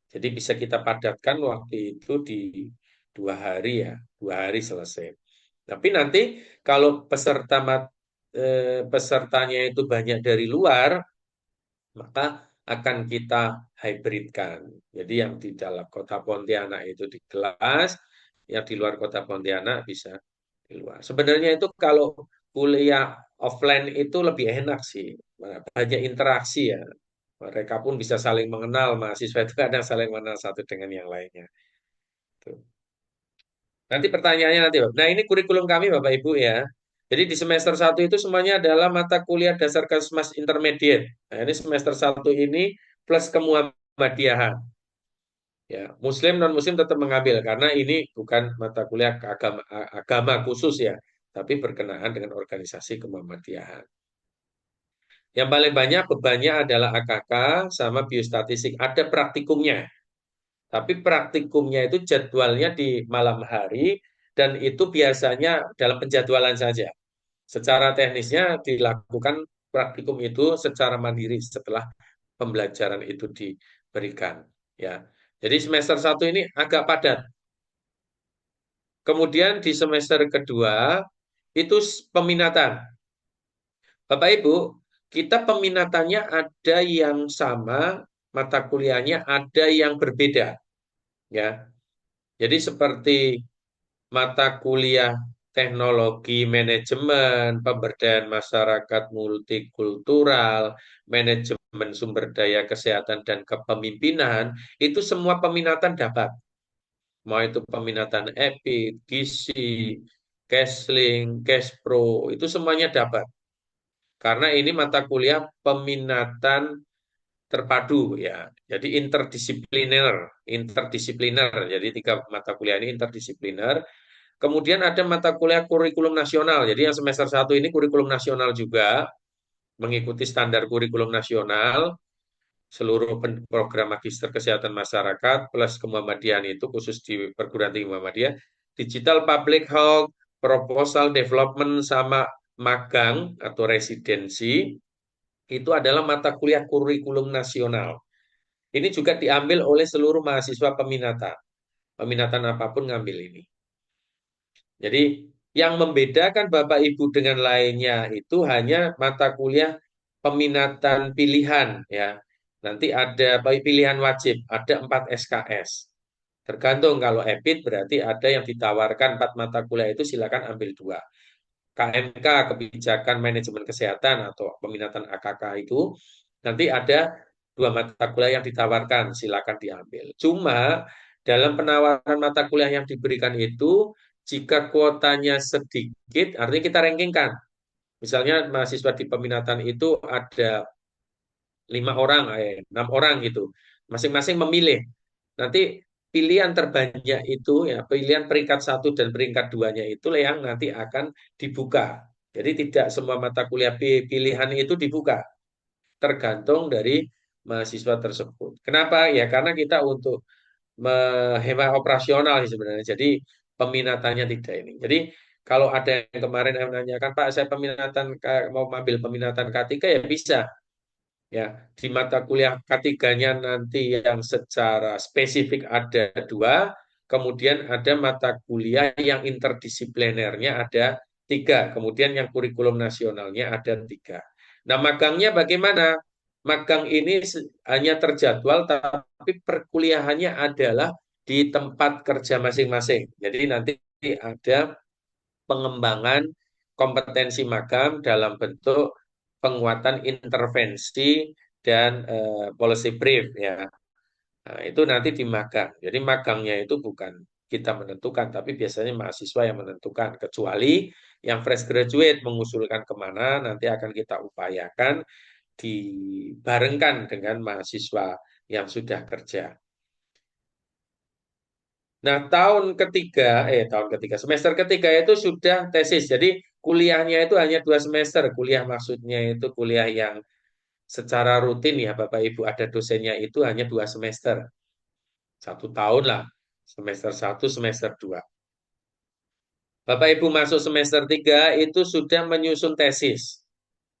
Jadi bisa kita padatkan waktu itu di 2 hari ya, 2 hari selesai. Tapi nanti kalau pesertanya itu banyak dari luar, maka akan kita hybridkan. Jadi yang di dalam kota Pontianak itu di kelas, yang di luar kota Pontianak bisa di luar. Sebenarnya itu kalau kuliah offline itu lebih enak sih, banyak interaksi ya. Mereka pun bisa saling mengenal, mahasiswa itu kadang saling mengenal satu dengan yang lainnya. Tuh. Nanti pertanyaannya nanti, Bapak. Nah, ini kurikulum kami Bapak Ibu ya. Jadi di semester 1 itu semuanya adalah mata kuliah dasar Kesmas Intermediate. Nah, ini semester 1 ini plus Muhammadiyah. Ya, Muslim non Muslim tetap mengambil karena ini bukan mata kuliah agama khusus ya, tapi berkenaan dengan organisasi kemuhammadiyahan. Yang paling banyak bebannya adalah AKK sama biostatistik. Ada praktikumnya, tapi praktikumnya itu jadwalnya di malam hari dan itu biasanya dalam penjadwalan saja. Secara teknisnya dilakukan praktikum itu secara mandiri setelah pembelajaran itu diberikan. Ya, jadi semester 1 ini agak padat. Kemudian di semester kedua itu peminatan. Bapak Ibu, kita peminatannya ada yang sama, mata kuliahnya ada yang berbeda. Ya, jadi seperti mata kuliah teknologi manajemen, pemberdayaan masyarakat multikultural, manajemen sumber daya kesehatan dan kepemimpinan, itu semua peminatan dapat. Mau itu peminatan EPIK, GISI, Kesling, Kespro, itu semuanya dapat. Karena ini mata kuliah peminatan terpadu ya. Jadi interdisipliner. Jadi 3 mata kuliah ini interdisipliner. Kemudian ada mata kuliah kurikulum nasional. Jadi yang semester 1 ini kurikulum nasional juga, mengikuti standar kurikulum nasional, seluruh program magister kesehatan masyarakat plus kemuhamadian itu khusus di perguruan tinggi Muhammadiyah, digital public health, proposal development sama magang atau residensi, itu adalah mata kuliah kurikulum nasional. Ini juga diambil oleh seluruh mahasiswa peminatan. Peminatan apapun ngambil ini. Jadi yang membedakan Bapak Ibu dengan lainnya itu hanya mata kuliah peminatan pilihan ya. Nanti ada pilihan wajib, ada 4 SKS. Tergantung kalau EPIT berarti ada yang ditawarkan 4 mata kuliah itu silakan ambil 2. KMK kebijakan manajemen kesehatan atau peminatan AKK itu nanti ada 2 mata kuliah yang ditawarkan silakan diambil. Cuma dalam penawaran mata kuliah yang diberikan itu jika kuotanya sedikit artinya kita rankingkan. Misalnya mahasiswa di peminatan itu ada 5 orang, 6 orang gitu. Masing-masing memilih. Nanti pilihan terbanyak itu ya pilihan peringkat 1 dan peringkat 2-nya itu yang nanti akan dibuka. Jadi tidak semua mata kuliah pilihan itu dibuka. Tergantung dari mahasiswa tersebut. Kenapa? Ya karena kita untuk menghemat operasional sebenarnya. Jadi peminatannya tidak ini. Jadi kalau ada yang kemarin yang menanyakan, Pak, saya peminatan mau ambil peminatan K3 ya bisa. Ya, di mata kuliah K3-nya nanti yang secara spesifik ada 2, kemudian ada mata kuliah yang interdisiplinernya ada 3, kemudian yang kurikulum nasionalnya ada 3. Nah, magangnya bagaimana? Magang ini hanya terjadwal, tapi perkuliahannya adalah di tempat kerja masing-masing. Jadi nanti ada pengembangan kompetensi magang dalam bentuk penguatan intervensi dan policy brief ya. Nah, itu nanti di magang. Jadi magangnya itu bukan kita menentukan, tapi biasanya mahasiswa yang menentukan. Kecuali yang fresh graduate mengusulkan kemana, nanti akan kita upayakan dibarengkan dengan mahasiswa yang sudah kerja. Nah, semester ketiga itu sudah tesis. Jadi kuliahnya itu hanya 2 semester. Kuliah maksudnya itu kuliah yang secara rutin ya Bapak Ibu ada dosennya itu hanya 2 semester. 1 tahun lah. Semester 1, semester 2. Bapak Ibu masuk semester 3 itu sudah menyusun tesis.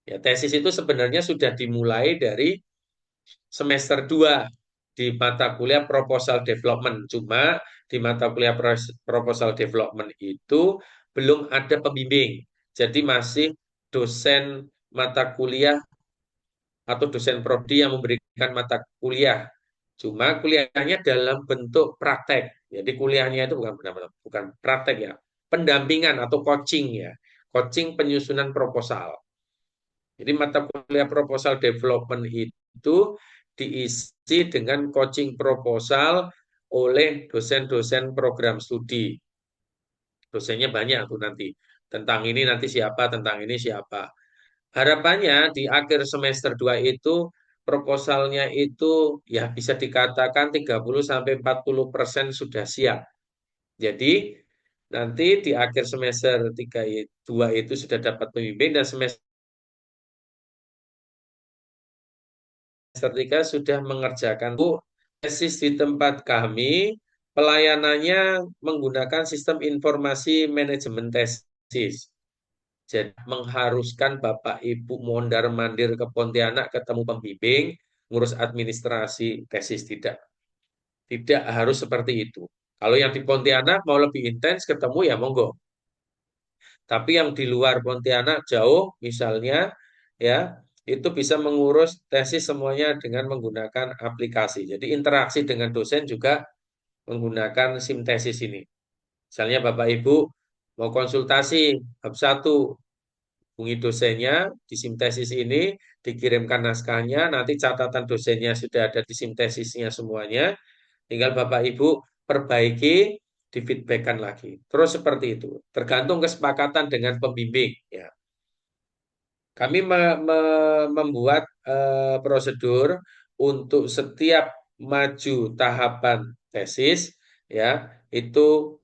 Ya, tesis itu sebenarnya sudah dimulai dari semester 2 di mata kuliah proposal development. Cuma di mata kuliah proposal development itu belum ada pembimbing. Jadi masih dosen mata kuliah atau dosen prodi yang memberikan mata kuliah. Cuma kuliahnya dalam bentuk praktek. Jadi kuliahnya itu bukan praktek ya, pendampingan atau coaching ya. Coaching penyusunan proposal. Jadi mata kuliah proposal development itu diisi dengan coaching proposal oleh dosen-dosen program studi. Dosennya banyak tuh nanti. Tentang ini nanti siapa, tentang ini siapa. Harapannya di akhir semester 2 itu proposalnya itu ya bisa dikatakan 30-40% sudah siap. Jadi nanti di akhir semester 2 itu sudah dapat pembimbing dan semester 3 sudah mengerjakan. Bu, tesis di tempat kami pelayanannya menggunakan sistem informasi manajemen tesis. Jadi mengharuskan Bapak Ibu mondar-mandir ke Pontianak ketemu pembimbing, ngurus administrasi tesis tidak. Tidak harus seperti itu. Kalau yang di Pontianak mau lebih intens ketemu ya monggo. Tapi yang di luar Pontianak jauh misalnya ya itu bisa mengurus tesis semuanya dengan menggunakan aplikasi. Jadi interaksi dengan dosen juga menggunakan SIM tesis ini. Misalnya Bapak Ibu mau konsultasi bab 1, hubungi dosennya di sintesis ini, dikirimkan naskahnya, nanti catatan dosennya sudah ada di sintesisnya semuanya, tinggal Bapak Ibu perbaiki, difeedbackkan lagi. Terus seperti itu, tergantung kesepakatan dengan pembimbing. Ya. Kami membuat prosedur untuk setiap maju tahapan tesis, ya itu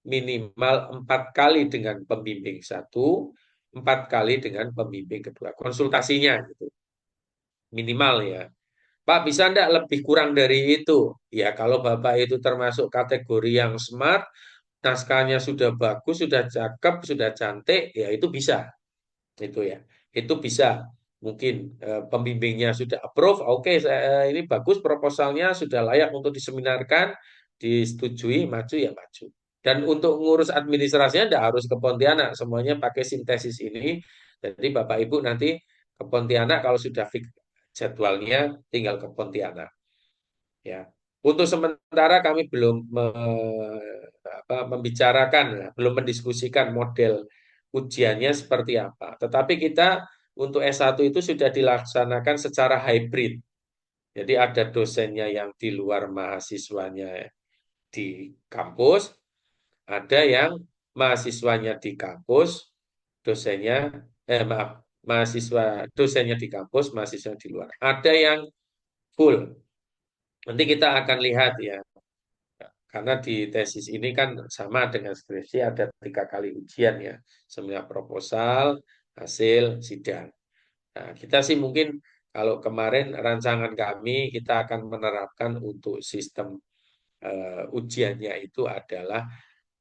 minimal 4 kali dengan pembimbing satu, 4 kali dengan pembimbing kedua. Konsultasinya gitu, minimal ya. Pak, bisa enggak lebih kurang dari itu? Ya, kalau Bapak itu termasuk kategori yang smart, naskahnya sudah bagus, sudah cakep, sudah cantik, ya itu bisa. Itu ya. Itu bisa. Mungkin pembimbingnya sudah approve, oke, ini bagus proposalnya, sudah layak untuk diseminarkan, disetujui, maju ya maju. Dan untuk ngurus administrasinya tidak harus ke Pontianak, semuanya pakai sintesis ini. Jadi Bapak Ibu nanti ke Pontianak kalau sudah fix jadwalnya tinggal ke Pontianak. Ya. Untuk sementara kami belum membicarakan, ya, belum mendiskusikan model ujiannya seperti apa. Tetapi kita untuk S1 itu sudah dilaksanakan secara hybrid. Jadi ada dosennya yang di luar mahasiswanya di kampus, ada yang mahasiswanya di kampus, dosennya, maaf, mahasiswa dosennya di kampus, mahasiswa di luar. Ada yang full. Nanti kita akan lihat ya, karena di tesis ini kan sama dengan skripsi ada 3 kali ujian ya, seminar proposal, hasil, sidang. Nah, kita sih mungkin kalau kemarin rancangan kami kita akan menerapkan untuk sistem ujiannya itu adalah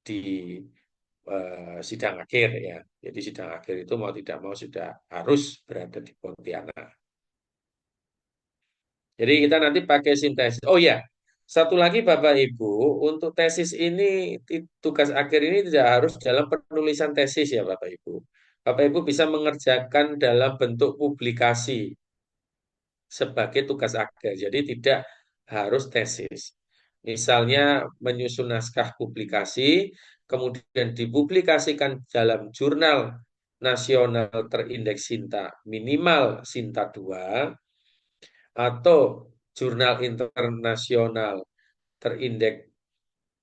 di sidang akhir ya. Jadi sidang akhir itu mau tidak mau sudah harus berada di Pontianak. Jadi kita nanti pakai sintesis. Oh ya, satu lagi Bapak Ibu, untuk tesis ini, tugas akhir ini tidak harus dalam penulisan tesis ya Bapak Ibu. Bapak Ibu bisa mengerjakan dalam bentuk publikasi sebagai tugas akhir. Jadi tidak harus tesis. Misalnya menyusun naskah publikasi, kemudian dipublikasikan dalam jurnal nasional terindeks Sinta, minimal Sinta 2, atau jurnal internasional terindeks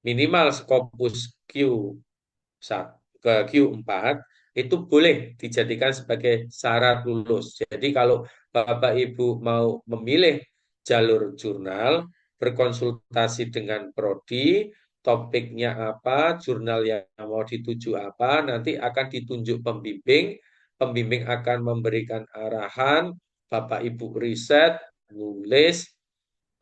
minimal Scopus Q4 itu boleh dijadikan sebagai syarat lulus. Jadi kalau Bapak Ibu mau memilih jalur jurnal, berkonsultasi dengan prodi, topiknya apa, jurnal yang mau dituju apa, nanti akan ditunjuk pembimbing, pembimbing akan memberikan arahan, Bapak Ibu riset, nulis,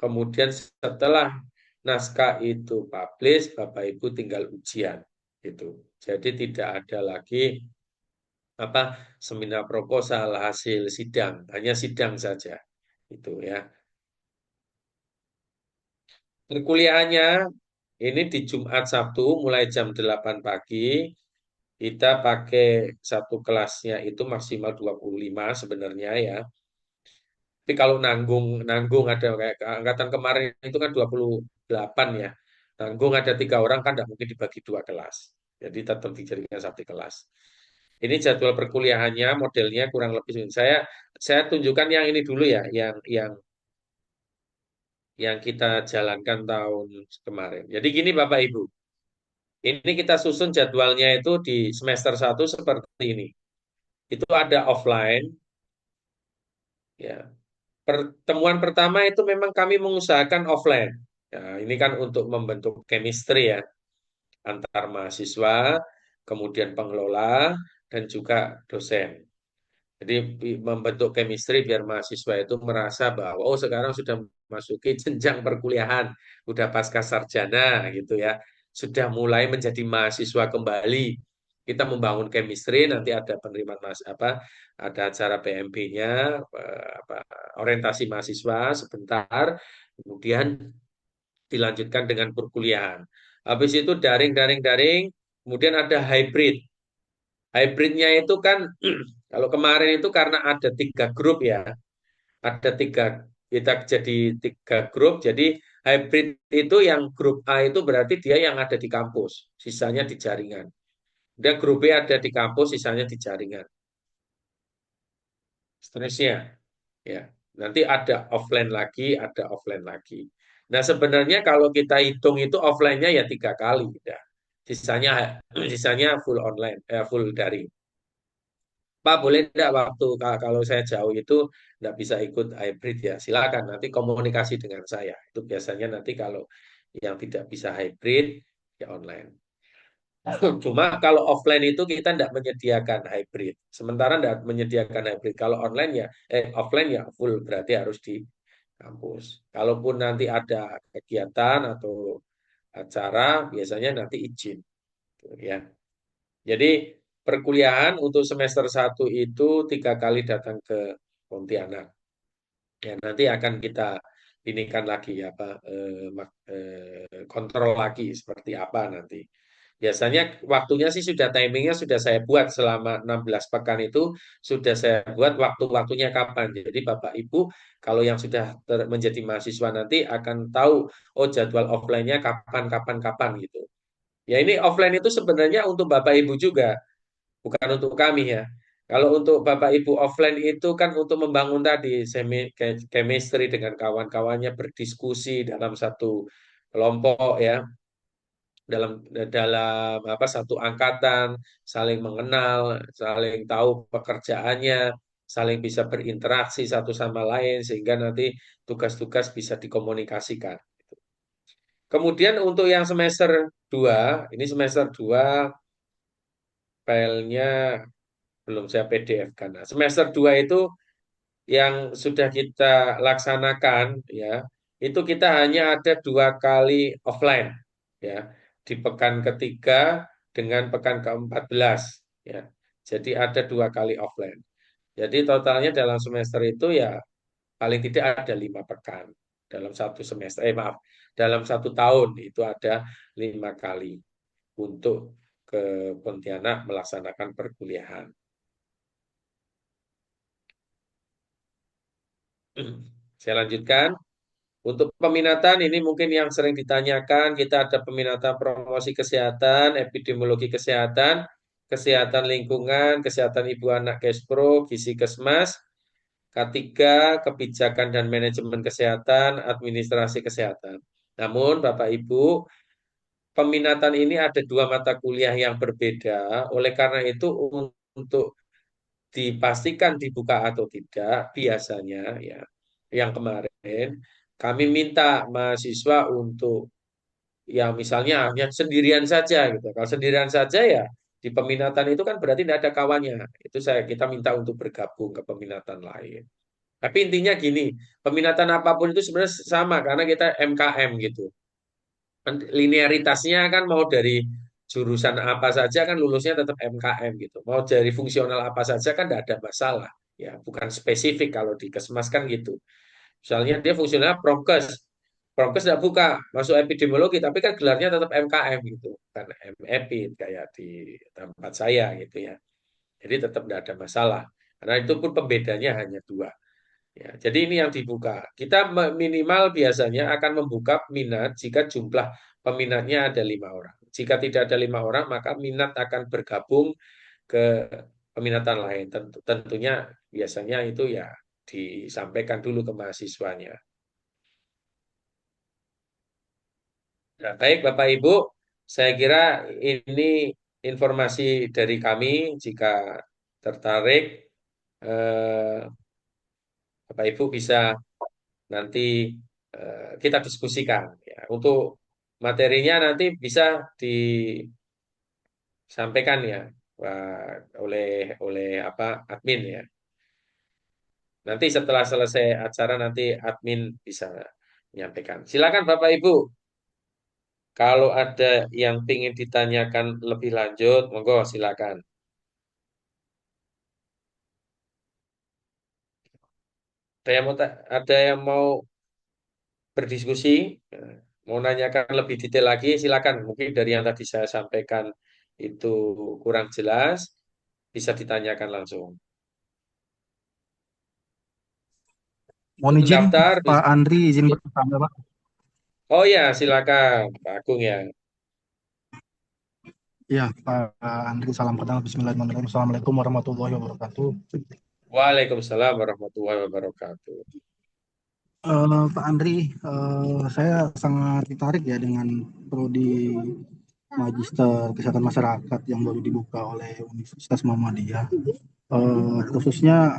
kemudian setelah naskah itu publish, Bapak Ibu tinggal ujian gitu. Jadi tidak ada lagi apa seminar proposal hasil sidang, hanya sidang saja. Itu ya. Perkuliahannya ini di Jumat Sabtu mulai jam 8 pagi. Kita pakai satu kelasnya itu maksimal 25 sebenarnya ya. Tapi kalau nanggung nanggung ada kayak angkatan kemarin itu kan 28 ya. Nanggung ada 3 orang kan tidak mungkin dibagi 2 kelas. Jadi tetap dijadikan satu kelas. Ini jadwal perkuliahannya, modelnya kurang lebih. Saya tunjukkan yang ini dulu ya, yang kita jalankan tahun kemarin. Jadi gini Bapak Ibu, ini kita susun jadwalnya itu di semester 1 seperti ini. Itu ada offline, ya. pertemuan pertama itu memang kami mengusahakan offline. Ya, ini kan untuk membentuk chemistry ya antar mahasiswa, kemudian pengelola, dan juga dosen. Jadi membentuk chemistry biar mahasiswa itu merasa bahwa oh sekarang sudah memasuki jenjang perkuliahan, udah pasca sarjana gitu ya, sudah mulai menjadi mahasiswa kembali. Kita membangun chemistry, nanti ada penerimaan ada acara PMB-nya, orientasi mahasiswa sebentar, kemudian dilanjutkan dengan perkuliahan. Habis itu daring, daring, daring, kemudian ada hybrid. Hybridnya itu kan kalau kemarin itu karena ada 3 grup ya, ada kita jadi 3 grup. Jadi hybrid itu yang grup A itu berarti dia yang ada di kampus, sisanya di jaringan. Dan grup B ada di kampus, sisanya di jaringan. Seterusnya, ya. Nanti ada offline lagi, ada offline lagi. Nah sebenarnya kalau kita hitung itu offline-nya ya 3 kali, ya. Sisanya sisanya full online, full daring. Pak, boleh enggak waktu kalau saya jauh itu enggak bisa ikut hybrid ya? Silakan nanti komunikasi dengan saya. Itu biasanya nanti kalau yang tidak bisa hybrid ya online. Cuma kalau offline itu kita tidak menyediakan hybrid. Sementara tidak menyediakan hybrid. Kalau online ya, offline ya full berarti harus di kampus. Kalaupun nanti ada kegiatan atau acara, biasanya nanti izin, gitu ya. Jadi perkuliahan untuk semester 1 itu 3 kali datang ke Pontianak. Ya, nanti akan kita inikan lagi apa kontrol lagi seperti apa nanti. Biasanya waktunya sih sudah timingnya sudah saya buat selama 16 pekan itu sudah saya buat waktu-waktunya kapan. Jadi Bapak Ibu kalau yang sudah menjadi mahasiswa nanti akan tahu oh jadwal offline-nya kapan kapan kapan gitu. Ya ini offline itu sebenarnya untuk Bapak Ibu juga bukan untuk kami ya. Kalau untuk Bapak Ibu offline itu kan untuk membangun tadi chemistry dengan kawan-kawannya berdiskusi dalam satu kelompok ya, dalam dalam apa satu angkatan, saling mengenal, saling tahu pekerjaannya, saling bisa berinteraksi satu sama lain sehingga nanti tugas-tugas bisa dikomunikasikan. Kemudian untuk yang semester 2, ini semester 2 filenya belum saya PDF kan. Nah, semester 2 itu yang sudah kita laksanakan ya, itu kita hanya ada 2 kali offline ya, di pekan ketiga dengan pekan ke-14 ya. Jadi ada 2 kali offline. Jadi totalnya dalam semester itu ya paling tidak ada 5 pekan dalam satu semester. Maaf, dalam 1 tahun itu ada 5 kali untuk ke Pontianak melaksanakan perkuliahan. Saya lanjutkan. Untuk peminatan ini mungkin yang sering ditanyakan, kita ada peminatan promosi kesehatan, epidemiologi kesehatan, kesehatan lingkungan, kesehatan ibu anak Kespro, gizi Kesmas, K3, kebijakan dan manajemen kesehatan, administrasi kesehatan. Namun Bapak Ibu, peminatan ini ada 2 mata kuliah yang berbeda, oleh karena itu untuk dipastikan dibuka atau tidak, biasanya ya yang kemarin kami minta mahasiswa untuk ya misalnya hanya sendirian saja gitu. Kalau sendirian saja ya di peminatan itu kan berarti tidak ada kawannya. Itu kita minta untuk bergabung ke peminatan lain. Tapi intinya gini, peminatan apapun itu sebenarnya sama karena kita MKM gitu. Linearitasnya kan mau dari jurusan apa saja kan lulusnya tetap MKM gitu. Mau dari fungsional apa saja kan tidak ada masalah. Ya, bukan spesifik kalau di Kesmas kan gitu. Misalnya dia fungsionalnya Prokes. Prokes tidak buka, masuk epidemiologi, tapi kan gelarnya tetap MKM gitu. Kan MEPI kayak di tempat saya gitu ya. Jadi tetap tidak ada masalah. Karena itu pun pembedanya hanya 2. Ya, jadi ini yang dibuka. Kita minimal biasanya akan membuka minat jika jumlah peminatnya ada 5 orang. Jika tidak ada 5 orang, maka minat akan bergabung ke peminatan lain. Tentunya biasanya itu ya disampaikan dulu ke mahasiswanya. Nah, baik Bapak Ibu, saya kira ini informasi dari kami. Jika tertarik, eh, Bapak Ibu bisa nanti kita diskusikan ya. Untuk materinya nanti bisa disampaikan ya oleh oleh apa admin ya. Nanti setelah selesai acara nanti admin bisa menyampaikan. Silakan Bapak Ibu, kalau ada yang ingin ditanyakan lebih lanjut, monggo silakan. Ada yang mau berdiskusi, mau nanyakan lebih detail lagi, silakan. Mungkin dari yang tadi saya sampaikan itu kurang jelas, bisa ditanyakan langsung. Mohon Untuk izin, daftar, Pak Andri izin bertanya, Pak. oh ya silakan Pak Agung ya. Ya, Pak Andri, salam kenal. Bismillahirrahmanirrahim. Assalamualaikum warahmatullahi wabarakatuh. Waalaikumsalam warahmatullahi wabarakatuh. Pak Andri, saya sangat tertarik ya dengan prodi Magister Kesehatan Masyarakat yang baru dibuka oleh Universitas Muhammadiyah. Khususnya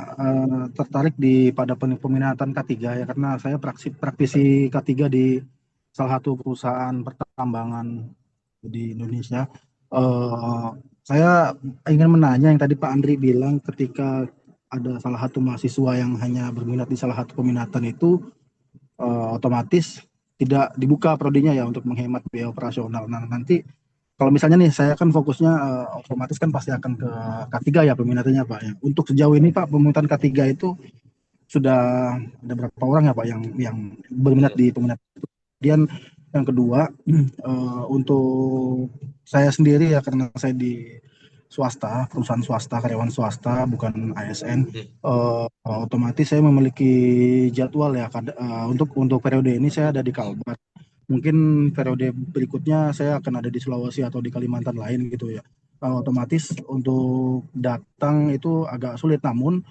tertarik pada peminatan K3 ya, karena saya praktisi K3 di salah satu perusahaan pertambangan di Indonesia. Eh, saya ingin menanya yang tadi Pak Andri bilang ketika ada salah satu mahasiswa yang hanya berminat di salah satu peminatan itu otomatis tidak dibuka prodinya ya untuk menghemat biaya operasional. Nah, nanti kalau misalnya nih saya kan fokusnya otomatis kan pasti akan ke K3 ya peminatannya Pak ya. Untuk sejauh ini Pak peminatan K3 itu sudah ada berapa orang ya Pak yang berminat di peminat. Kemudian yang kedua untuk saya sendiri ya karena saya di swasta, perusahaan swasta, karyawan swasta, bukan ASN. Otomatis saya memiliki jadwal ya. Untuk periode ini saya ada di Kalbar. Mungkin periode berikutnya saya akan ada di Sulawesi atau di Kalimantan lain gitu ya. Otomatis untuk datang itu agak sulit. Namun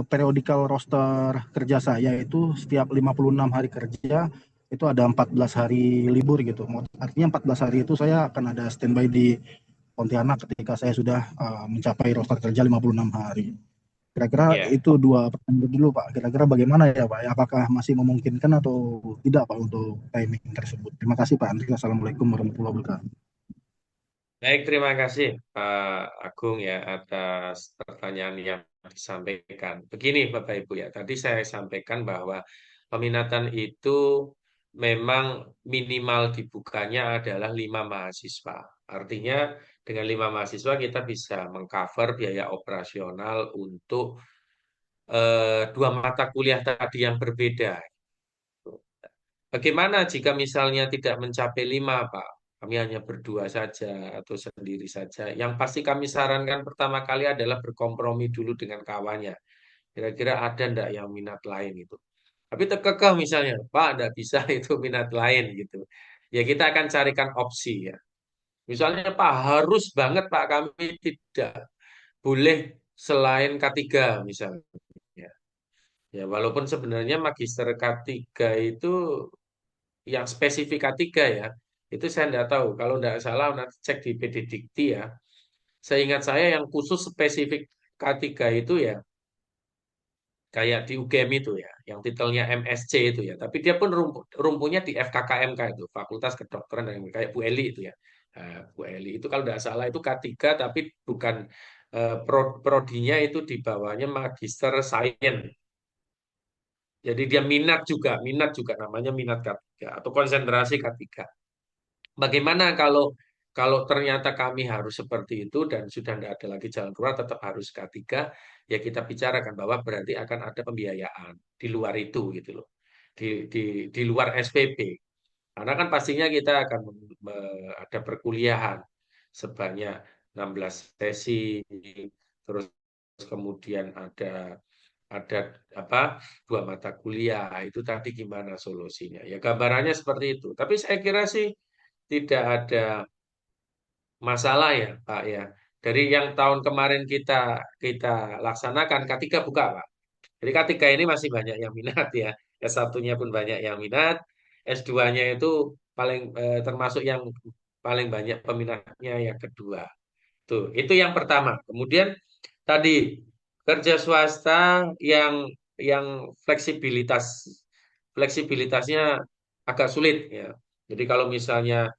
periodikal roster kerja saya itu setiap 56 hari kerja itu ada 14 hari libur gitu. Artinya 14 hari itu saya akan ada standby di Pontianak ketika saya sudah mencapai roster kerja 56 hari. Kira-kira Ya. itu dua pertanyaan dulu Pak. Kira-kira bagaimana ya Pak? Apakah masih memungkinkan atau tidak Pak untuk timing tersebut? Terima kasih Pak Andri. Assalamualaikum warahmatullahi wabarakatuh. Baik, terima kasih Pak Agung ya atas pertanyaan yang disampaikan. Begini Bapak Ibu ya, tadi saya sampaikan bahwa peminatan itu memang minimal dibukanya adalah 5 mahasiswa. Artinya dengan 5 mahasiswa kita bisa mengcover biaya operasional untuk 2 mata kuliah tadi yang berbeda. Bagaimana jika misalnya tidak mencapai 5, Pak? Kami hanya berdua saja atau sendiri saja. Yang pasti kami sarankan pertama kali adalah berkompromi dulu dengan kawannya. Kira-kira ada ndak yang minat lain itu. Tapi terkekeh misalnya, Pak, ndak bisa itu minat lain gitu. Ya kita akan carikan opsi ya. Misalnya Pak, harus banget Pak kami tidak boleh selain K3 misalnya. Ya, walaupun sebenarnya magister K3 itu yang spesifik K3 ya, itu saya tidak tahu. Kalau tidak salah nanti cek di PD Dikti ya. Seingat saya yang khusus spesifik K3 itu ya kayak di UGM itu ya, yang titelnya MSc itu ya. Tapi dia pun rumpunya di FKKMK itu, Fakultas Kedokteran dan kayak Bu Eli itu ya. Nah, Bu Eli itu kalau tidak salah itu K3 tapi bukan prodinya itu di bawahnya Magister Sains. Jadi dia minat juga namanya minat K3 atau konsentrasi K3. Bagaimana kalau ternyata kami harus seperti itu dan sudah tidak ada lagi jalan keluar, tetap harus K3, ya kita bicarakan bahwa berarti akan ada pembiayaan di luar itu gitu loh. Di luar SPP. Karena kan pastinya kita akan ada perkuliahan sebanyak 16 sesi, terus kemudian ada apa 2 mata kuliah. Itu tadi gimana solusinya? Ya gambarannya seperti itu. Tapi saya kira sih tidak ada masalah ya Pak ya. Dari yang tahun kemarin kita kita laksanakan K3 buka Pak. Jadi K3 ini masih banyak yang minat ya. S1-nya pun banyak yang minat. S2-nya itu termasuk yang paling banyak peminatnya yang kedua. Tuh, itu yang pertama. Kemudian tadi kerja swasta yang yang fleksibilitasnya agak sulit ya. Jadi kalau misalnya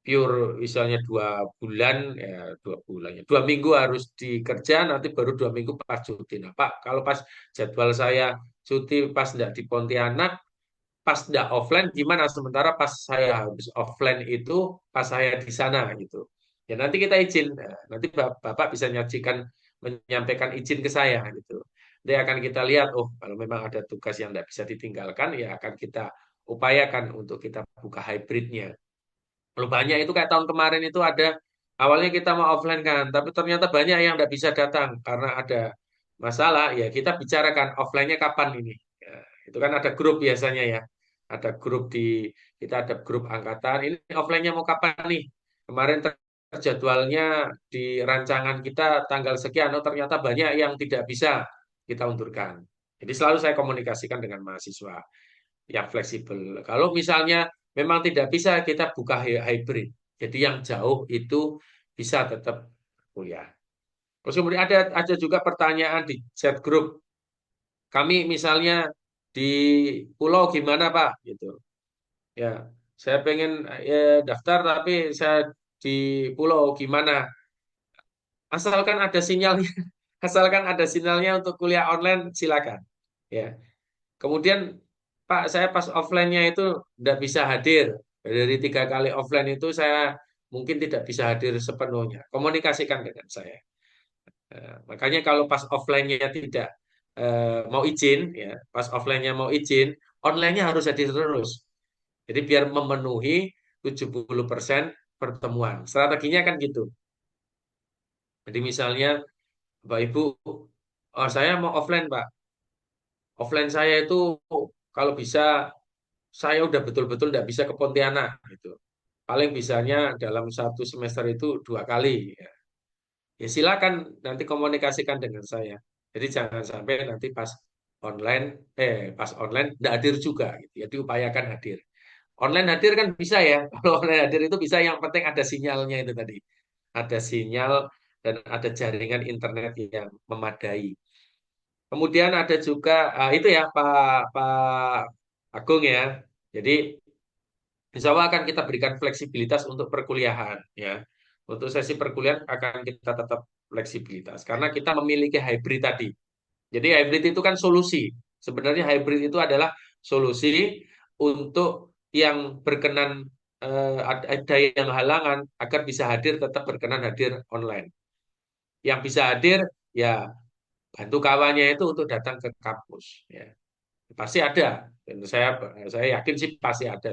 pure misalnya 2 bulan ya 2 bulan ya 2 minggu harus dikerja nanti baru 2 minggu pas cuti. Nah Pak, kalau pas jadwal saya cuti pas tidak di Pontianak, pas tidak offline gimana? Sementara pas saya habis offline itu pas saya di sana gitu. Ya nanti kita izin. Nah, nanti Bapak bisa menyampaikan izin ke saya gitu. Nanti akan kita lihat, oh kalau memang ada tugas yang tidak bisa ditinggalkan, ya akan kita upayakan untuk kita buka hybridnya. Kalau banyak itu kayak tahun kemarin itu ada, awalnya kita mau offline kan, tapi ternyata banyak yang tidak bisa datang karena ada masalah, ya kita bicarakan offline-nya kapan ini. Ya, itu kan ada grup biasanya ya. Ada grup kita ada grup angkatan, ini offline-nya mau kapan nih? Kemarin terjadwalnya di rancangan kita tanggal sekian, oh ternyata banyak yang tidak bisa kita undurkan. Jadi selalu saya komunikasikan dengan mahasiswa yang fleksibel. Kalau misalnya memang tidak bisa, kita buka hybrid. Jadi yang jauh itu bisa tetap kuliah. Terus kemudian ada juga pertanyaan di chat grup. Kami misalnya di pulau gimana Pak? Gitu. Ya, saya pengen daftar tapi saya di pulau gimana? Asalkan ada sinyalnya, asalkan ada sinyalnya untuk kuliah online silakan. Ya. Kemudian Pak, saya pas offline-nya itu tidak bisa hadir. Dari 3 kali offline itu saya mungkin tidak bisa hadir sepenuhnya. Komunikasikan dengan saya. Makanya kalau pas offline-nya tidak mau izin, ya, pas offline-nya mau izin, online-nya harus hadir terus. Jadi biar memenuhi 70% pertemuan. Strateginya kan gitu. Jadi misalnya, Bapak Ibu, oh saya mau offline Pak. Offline saya itu kalau bisa saya udah betul-betul tidak bisa ke Pontianak gitu. Paling bisanya dalam 1 semester itu 2 kali. Ya. Ya silakan nanti komunikasikan dengan saya. Jadi jangan sampai nanti pas online tidak hadir juga. Gitu. Jadi upayakan hadir. Online hadir kan bisa ya. Kalau online hadir itu bisa. Yang penting ada sinyalnya itu tadi. Ada sinyal dan ada jaringan internet yang memadai. Kemudian ada juga itu ya Pak Agung ya. Jadi insya Allah akan kita berikan fleksibilitas untuk perkuliahan ya. Untuk sesi perkuliahan akan kita tetap fleksibilitas karena kita memiliki hybrid tadi. Jadi hybrid itu kan solusi. Sebenarnya hybrid itu adalah solusi untuk yang berkenan ada yang halangan agar bisa hadir tetap berkenan hadir online. Yang bisa hadir ya bantu kawannya itu untuk datang ke kampus ya. Pasti ada. Dan saya yakin sih pasti ada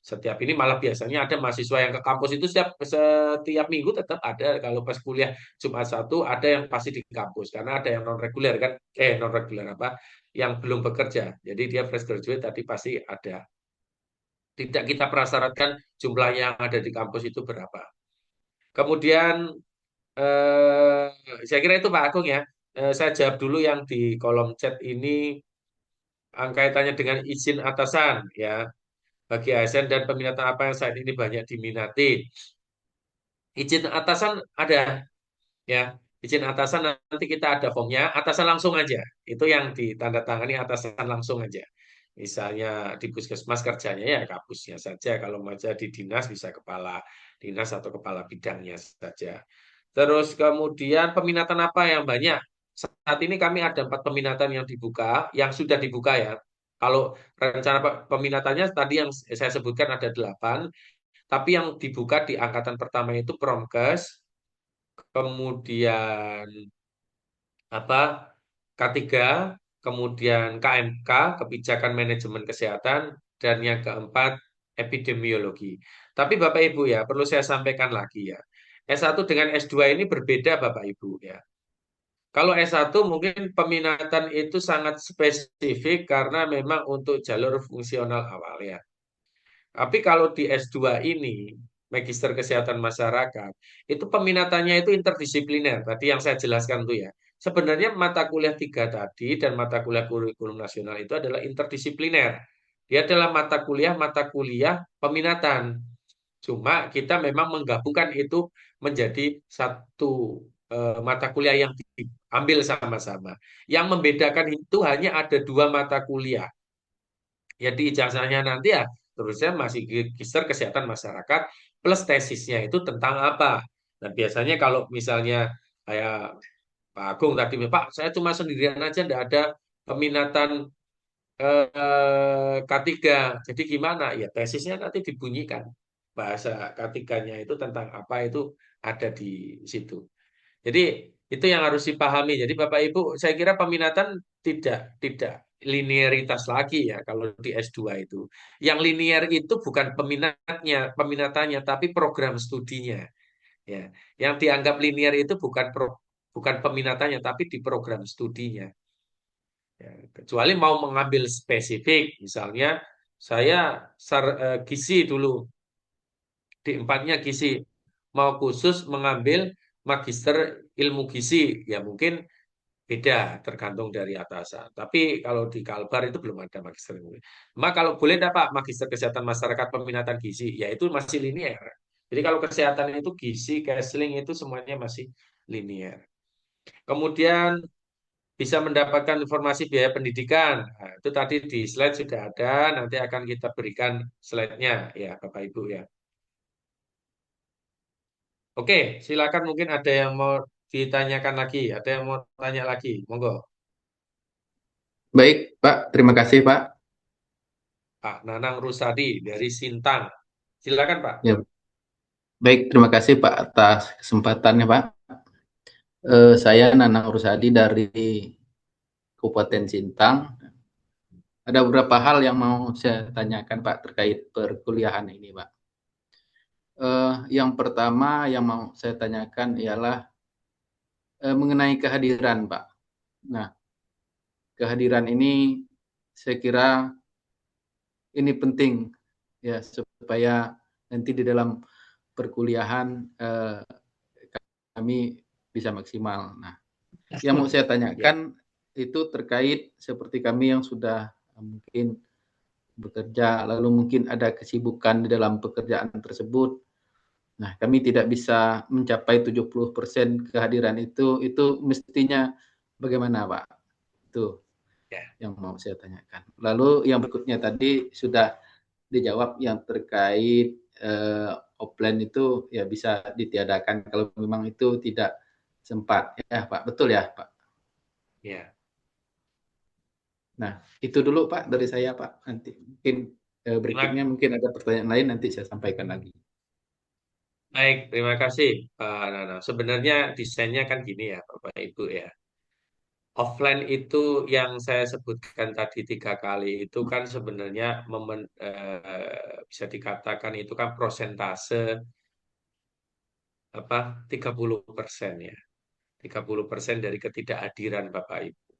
setiap ini malah biasanya ada mahasiswa yang ke kampus itu setiap minggu tetap ada kalau pas kuliah Jumat Sabtu ada yang pasti di kampus karena ada yang non reguler kan non reguler apa yang belum bekerja. Jadi dia fresh graduate tadi pasti ada. Tidak kita prasyaratkan jumlah yang ada di kampus itu berapa. Kemudian eh, saya kira itu Pak Agung ya. Saya jawab dulu yang di kolom chat ini kaitannya dengan izin atasan ya bagi ASN dan peminatan apa yang saat ini banyak diminati. Izin atasan ada ya. Izin atasan nanti kita ada formnya, atasan langsung aja. Itu yang ditandatangani atasan langsung aja. Misalnya di puskesmas kerjanya ya kapusnya saja. Kalau aja di dinas bisa kepala dinas atau kepala bidangnya saja. Terus kemudian peminatan apa yang banyak? Saat ini kami ada 4 peminatan yang dibuka, yang sudah dibuka ya. Kalau rencana peminatannya tadi yang saya sebutkan ada 8, tapi yang dibuka di angkatan pertama itu Promkes, kemudian apa K3, kemudian KMK, Kebijakan Manajemen Kesehatan, dan yang keempat epidemiologi. Tapi Bapak Ibu ya, perlu saya sampaikan lagi ya. S1 dengan S2 ini berbeda Bapak Ibu ya. Kalau S1 mungkin peminatan itu sangat spesifik karena memang untuk jalur fungsional awal ya. Tapi kalau di S2 ini, Magister Kesehatan Masyarakat, itu peminatannya itu interdisipliner. Tadi yang saya jelaskan tuh ya. Sebenarnya mata kuliah 3 tadi dan mata kuliah kurikulum nasional itu adalah interdisipliner. Dia adalah mata kuliah peminatan. Cuma kita memang menggabungkan itu menjadi satu mata kuliah yang diambil sama-sama. Yang membedakan itu hanya ada 2 mata kuliah. Ya di ijazahnya nanti ya terusnya masih Gister Kesehatan Masyarakat plus tesisnya itu tentang apa. Nah biasanya kalau misalnya kayak Pak Agung tadi, Pak saya cuma sendirian aja, enggak ada peminatan K3. Jadi gimana? Ya tesisnya nanti dibunyikan. Bahasa K3-nya itu tentang apa itu ada di situ. Jadi itu yang harus dipahami. Jadi Bapak Ibu, saya kira peminatan tidak linearitas lagi ya kalau di S2 itu. Yang linear itu bukan peminatannya, tapi program studinya. Ya, yang dianggap linear itu bukan peminatannya, tapi di program studinya. Ya, kecuali mau mengambil spesifik, misalnya saya gizi dulu, di empatnya gizi, mau khusus mengambil magister ilmu gizi, ya mungkin beda tergantung dari atasan. Tapi kalau di Kalbar itu belum ada magister ilmu gizi. Maka kalau boleh dapat magister kesehatan masyarakat peminatan gizi, ya itu masih linear. Jadi kalau kesehatan itu gizi, counseling itu semuanya masih linear. Kemudian bisa mendapatkan informasi biaya pendidikan. Nah, itu tadi di slide sudah ada, nanti akan kita berikan slide-nya ya Bapak Ibu ya. Oke, silakan mungkin ada yang mau ditanyakan lagi, ada yang mau tanya lagi, monggo. Baik, Pak. Terima kasih, Pak. Pak Nanang Rusadi dari Sintang. Silakan Pak. Ya, baik. Terima kasih, Pak, atas kesempatannya, Pak. Saya Nanang Rusadi dari Kabupaten Sintang. Ada beberapa hal yang mau saya tanyakan, Pak, terkait perkuliahan ini, Pak. Yang pertama yang mau saya tanyakan ialah mengenai kehadiran, Pak. Nah, kehadiran ini saya kira ini penting ya supaya nanti di dalam perkuliahan kami bisa maksimal. Nah, yang mau saya tanyakan itu terkait seperti kami yang sudah mungkin bekerja, lalu mungkin ada kesibukan di dalam pekerjaan tersebut. Nah, kami tidak bisa mencapai 70% kehadiran itu mestinya bagaimana, Pak? Itu yang mau saya tanyakan. Lalu yang berikutnya tadi sudah dijawab yang terkait offline itu ya bisa ditiadakan kalau memang itu tidak sempat ya Pak. Betul ya Pak? Ya. Nah, itu dulu Pak dari saya Pak. Nanti mungkin berikutnya mungkin ada pertanyaan lain nanti saya sampaikan lagi. Baik, terima kasih Pak Nana. Sebenarnya desainnya kan gini ya Bapak Ibu ya. Offline itu yang saya sebutkan tadi 3 kali itu kan sebenarnya bisa dikatakan itu kan prosentase 30% ya. 30% dari ketidakhadiran Bapak Ibu.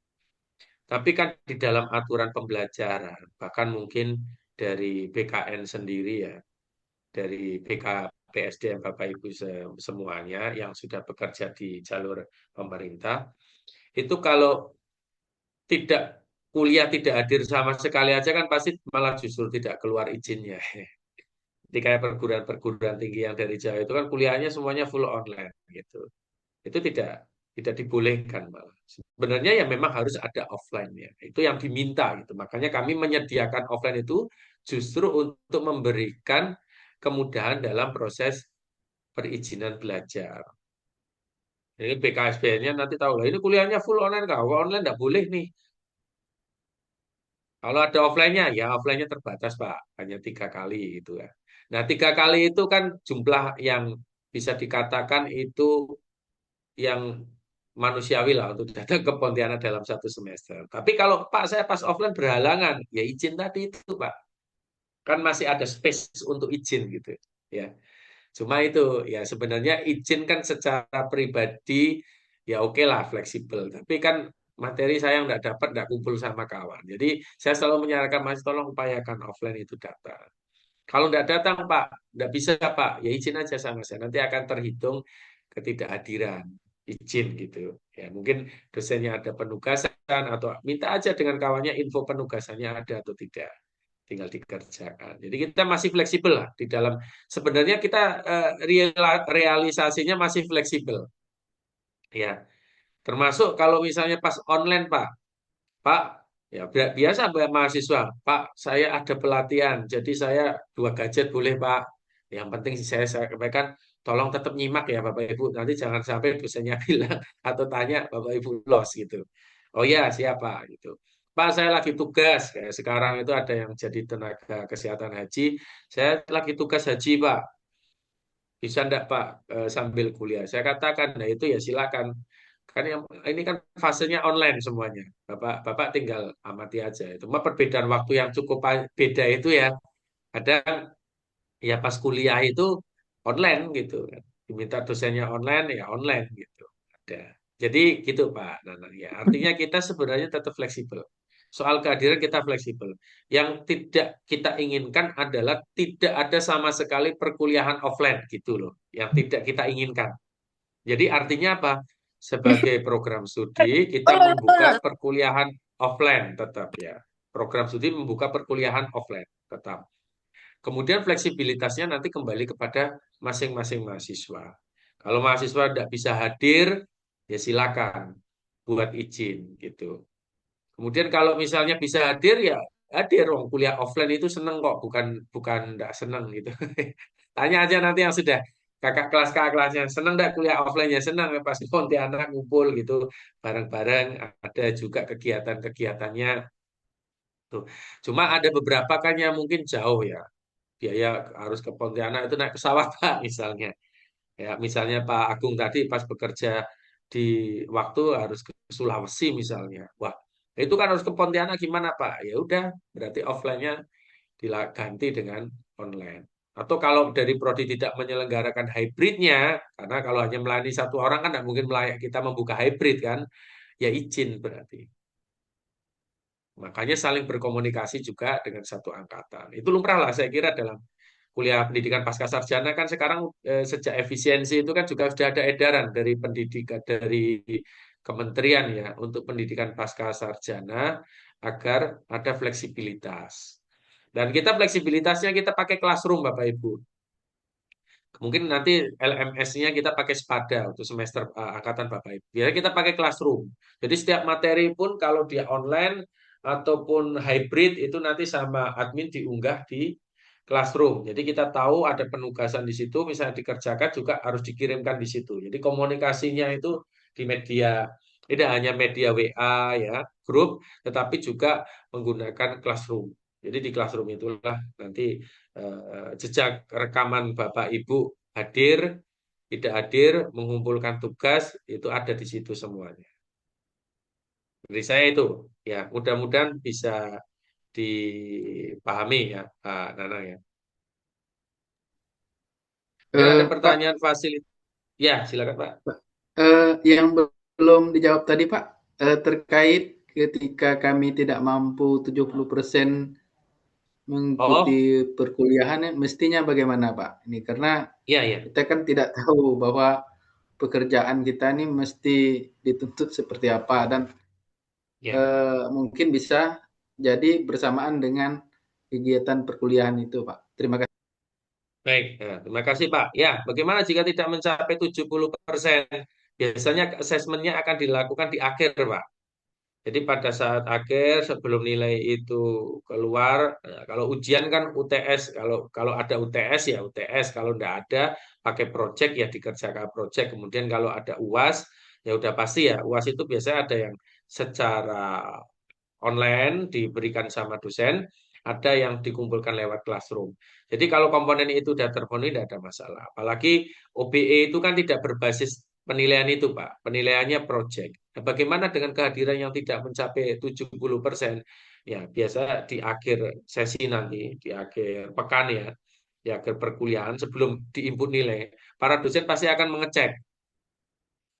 Tapi kan di dalam aturan pembelajaran, bahkan mungkin dari BKN sendiri ya, dari BKPSDM Bapak Ibu semuanya yang sudah bekerja di jalur pemerintah, itu kalau tidak kuliah tidak hadir sama sekali aja kan pasti malah justru tidak keluar izinnya. Jadi kayak perguruan-perguruan tinggi yang dari Jawa itu kan kuliahnya semuanya full online gitu. Itu tidak dibolehkan malah. Sebenarnya ya memang harus ada offline ya. Itu yang diminta gitu. Makanya kami menyediakan offline itu justru untuk memberikan kemudahan dalam proses perizinan belajar. Jadi BKSBN-nya nanti tahu lah ini kuliahnya full online, kalau online nggak boleh nih. Kalau ada offline-nya, ya offline-nya terbatas, Pak. Hanya 3 kali gitu ya. Nah, 3 kali itu kan jumlah yang bisa dikatakan itu yang manusiawi lah untuk datang ke Pontianak dalam 1 semester. Tapi kalau Pak saya pas offline berhalangan, ya izin tadi itu, Pak. Kan masih ada space untuk izin gitu ya. Cuma itu ya sebenarnya izin kan secara pribadi ya oke lah fleksibel. Tapi kan materi saya nggak dapat, nggak kumpul sama kawan. Jadi saya selalu menyarankan Mas tolong upayakan offline itu datang. Kalau nggak datang Pak, nggak bisa Pak, ya izin aja sama saya. Nanti akan terhitung ketidakhadiran izin gitu. Ya mungkin dosennya ada penugasan atau minta aja dengan kawannya info penugasannya ada atau tidak, tinggal dikerjakan. Jadi kita masih fleksibel lah di dalam sebenarnya kita realisasinya masih fleksibel. Ya, termasuk kalau misalnya pas online, Pak, ya biasa mahasiswa, Pak, saya ada pelatihan, jadi saya 2 gadget boleh, Pak. Yang penting saya sampaikan, tolong tetap nyimak ya Bapak Ibu. Nanti jangan sampai dosennya bilang atau tanya Bapak Ibu los gitu. Oh ya, siapa gitu. Pak, saya lagi tugas. Kayak sekarang itu ada yang jadi tenaga kesehatan haji. Saya lagi tugas haji, Pak. Bisa enggak Pak sambil kuliah? Saya katakan, nah itu ya silakan. Kan yang ini kan fasenya online semuanya. Bapak tinggal amati aja. Itu mah perbedaan waktu yang cukup beda itu ya. Kadang ya pas kuliah itu online gitu kan. Diminta dosennya online ya online gitu. Ada. Jadi gitu Pak Nana ya. Artinya kita sebenarnya tetap fleksibel. Soal kehadiran kita fleksibel. Yang tidak kita inginkan adalah tidak ada sama sekali perkuliahan offline gitu loh. Yang tidak kita inginkan. Jadi artinya apa? Sebagai program studi kita membuka perkuliahan offline tetap ya. Program studi membuka perkuliahan offline tetap. Kemudian fleksibilitasnya nanti kembali kepada masing-masing mahasiswa. Kalau mahasiswa tidak bisa hadir, ya silakan buat izin gitu. Kemudian kalau misalnya bisa hadir ya hadir, wong kuliah offline itu seneng kok, bukan bukan tidak seneng gitu. Tanya aja nanti yang sudah kakak kelasnya seneng enggak kuliah offline ya seneng ya pasti Pontianak ngumpul gitu bareng-bareng ada juga kegiatan-kegiatannya tuh. Cuma ada beberapa kan yang mungkin jauh ya biaya harus ke Pontianak itu naik pesawat Pak misalnya. Ya, misalnya Pak Agung tadi pas bekerja di waktu harus ke Sulawesi misalnya. Wah, itu kan harus ke Pontianak gimana Pak? Ya udah, berarti offline-nya diganti dengan online. Atau kalau dari prodi tidak menyelenggarakan hybridnya, karena kalau hanya melayani satu orang kan tidak mungkin kita membuka hybrid kan, ya izin berarti. Makanya saling berkomunikasi juga dengan satu angkatan. Itu lumrah lah saya kira dalam kuliah pendidikan pasca sarjana kan sekarang sejak efisiensi itu kan juga sudah ada edaran dari pendidikan dari kementerian ya untuk pendidikan pasca sarjana agar ada fleksibilitas. Dan kita fleksibilitasnya kita pakai classroom Bapak Ibu. Mungkin nanti LMS-nya kita pakai Spada untuk semester angkatan Bapak Ibu. Biar kita pakai classroom. Jadi setiap materi pun kalau dia online ataupun hybrid itu nanti sama admin diunggah di classroom. Jadi kita tahu ada penugasan di situ, misalnya dikerjakan juga harus dikirimkan di situ. Jadi komunikasinya itu di media, tidak hanya media WA ya, grup, tetapi juga menggunakan classroom. Jadi di classroom itulah nanti jejak rekaman Bapak Ibu hadir, tidak hadir, mengumpulkan tugas, itu ada di situ semuanya. Dari saya itu, ya mudah-mudahan bisa dipahami ya Pak Nana ya. Dan ada Pak, pertanyaan fasilitas. Ya, silakan Pak. yang belum dijawab tadi Pak, terkait ketika kami tidak mampu 70% mengikuti Oh, perkuliahan, mestinya bagaimana Pak? Ini karena iya ya. kita kan tidak tahu bahwa pekerjaan kita ini mesti dituntut seperti apa dan Ya. mungkin bisa jadi bersamaan dengan kegiatan perkuliahan itu Pak. Terima kasih. Baik, nah, terima kasih Pak. Ya, bagaimana jika tidak mencapai 70%? Biasanya asesmennya akan dilakukan di akhir Pak. Jadi pada saat akhir sebelum nilai itu keluar, nah, kalau ujian kan UTS, kalau kalau ada UTS ya UTS, kalau tidak ada pakai project ya dikerjakan project. Kemudian kalau ada UAS ya udah pasti ya UAS itu biasanya ada yang secara online diberikan sama dosen, ada yang dikumpulkan lewat classroom. Jadi kalau komponen itu sudah terpenuhi tidak ada masalah. Apalagi OBE itu kan tidak berbasis penilaian itu, Pak. Penilaiannya project. Nah, bagaimana dengan kehadiran yang tidak mencapai 70%? Ya, biasa di akhir sesi nanti, di akhir pekan ya, di akhir perkuliahan sebelum diinput nilai, para dosen pasti akan mengecek.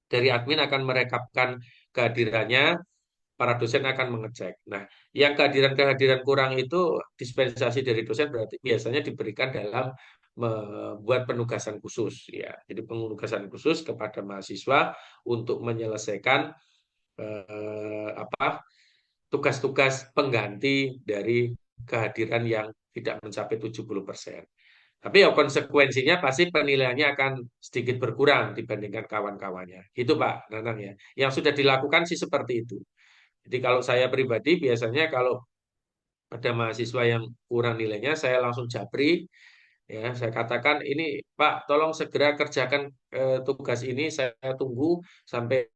Dari admin akan merekapkan kehadirannya, para dosen akan mengecek. Nah, yang kehadiran-kehadiran kurang itu dispensasi dari dosen berarti biasanya diberikan dalam membuat penugasan khusus ya. Jadi penugasan khusus kepada mahasiswa untuk menyelesaikan apa tugas-tugas pengganti dari kehadiran yang tidak mencapai 70%. Tapi ya konsekuensinya pasti penilaiannya akan sedikit berkurang dibandingkan kawan-kawannya. Itu Pak Nanang ya. Yang sudah dilakukan sih seperti itu. Jadi kalau saya pribadi biasanya kalau ada mahasiswa yang kurang nilainya, saya langsung japri, ya saya katakan ini Pak, tolong segera kerjakan tugas ini, saya tunggu sampai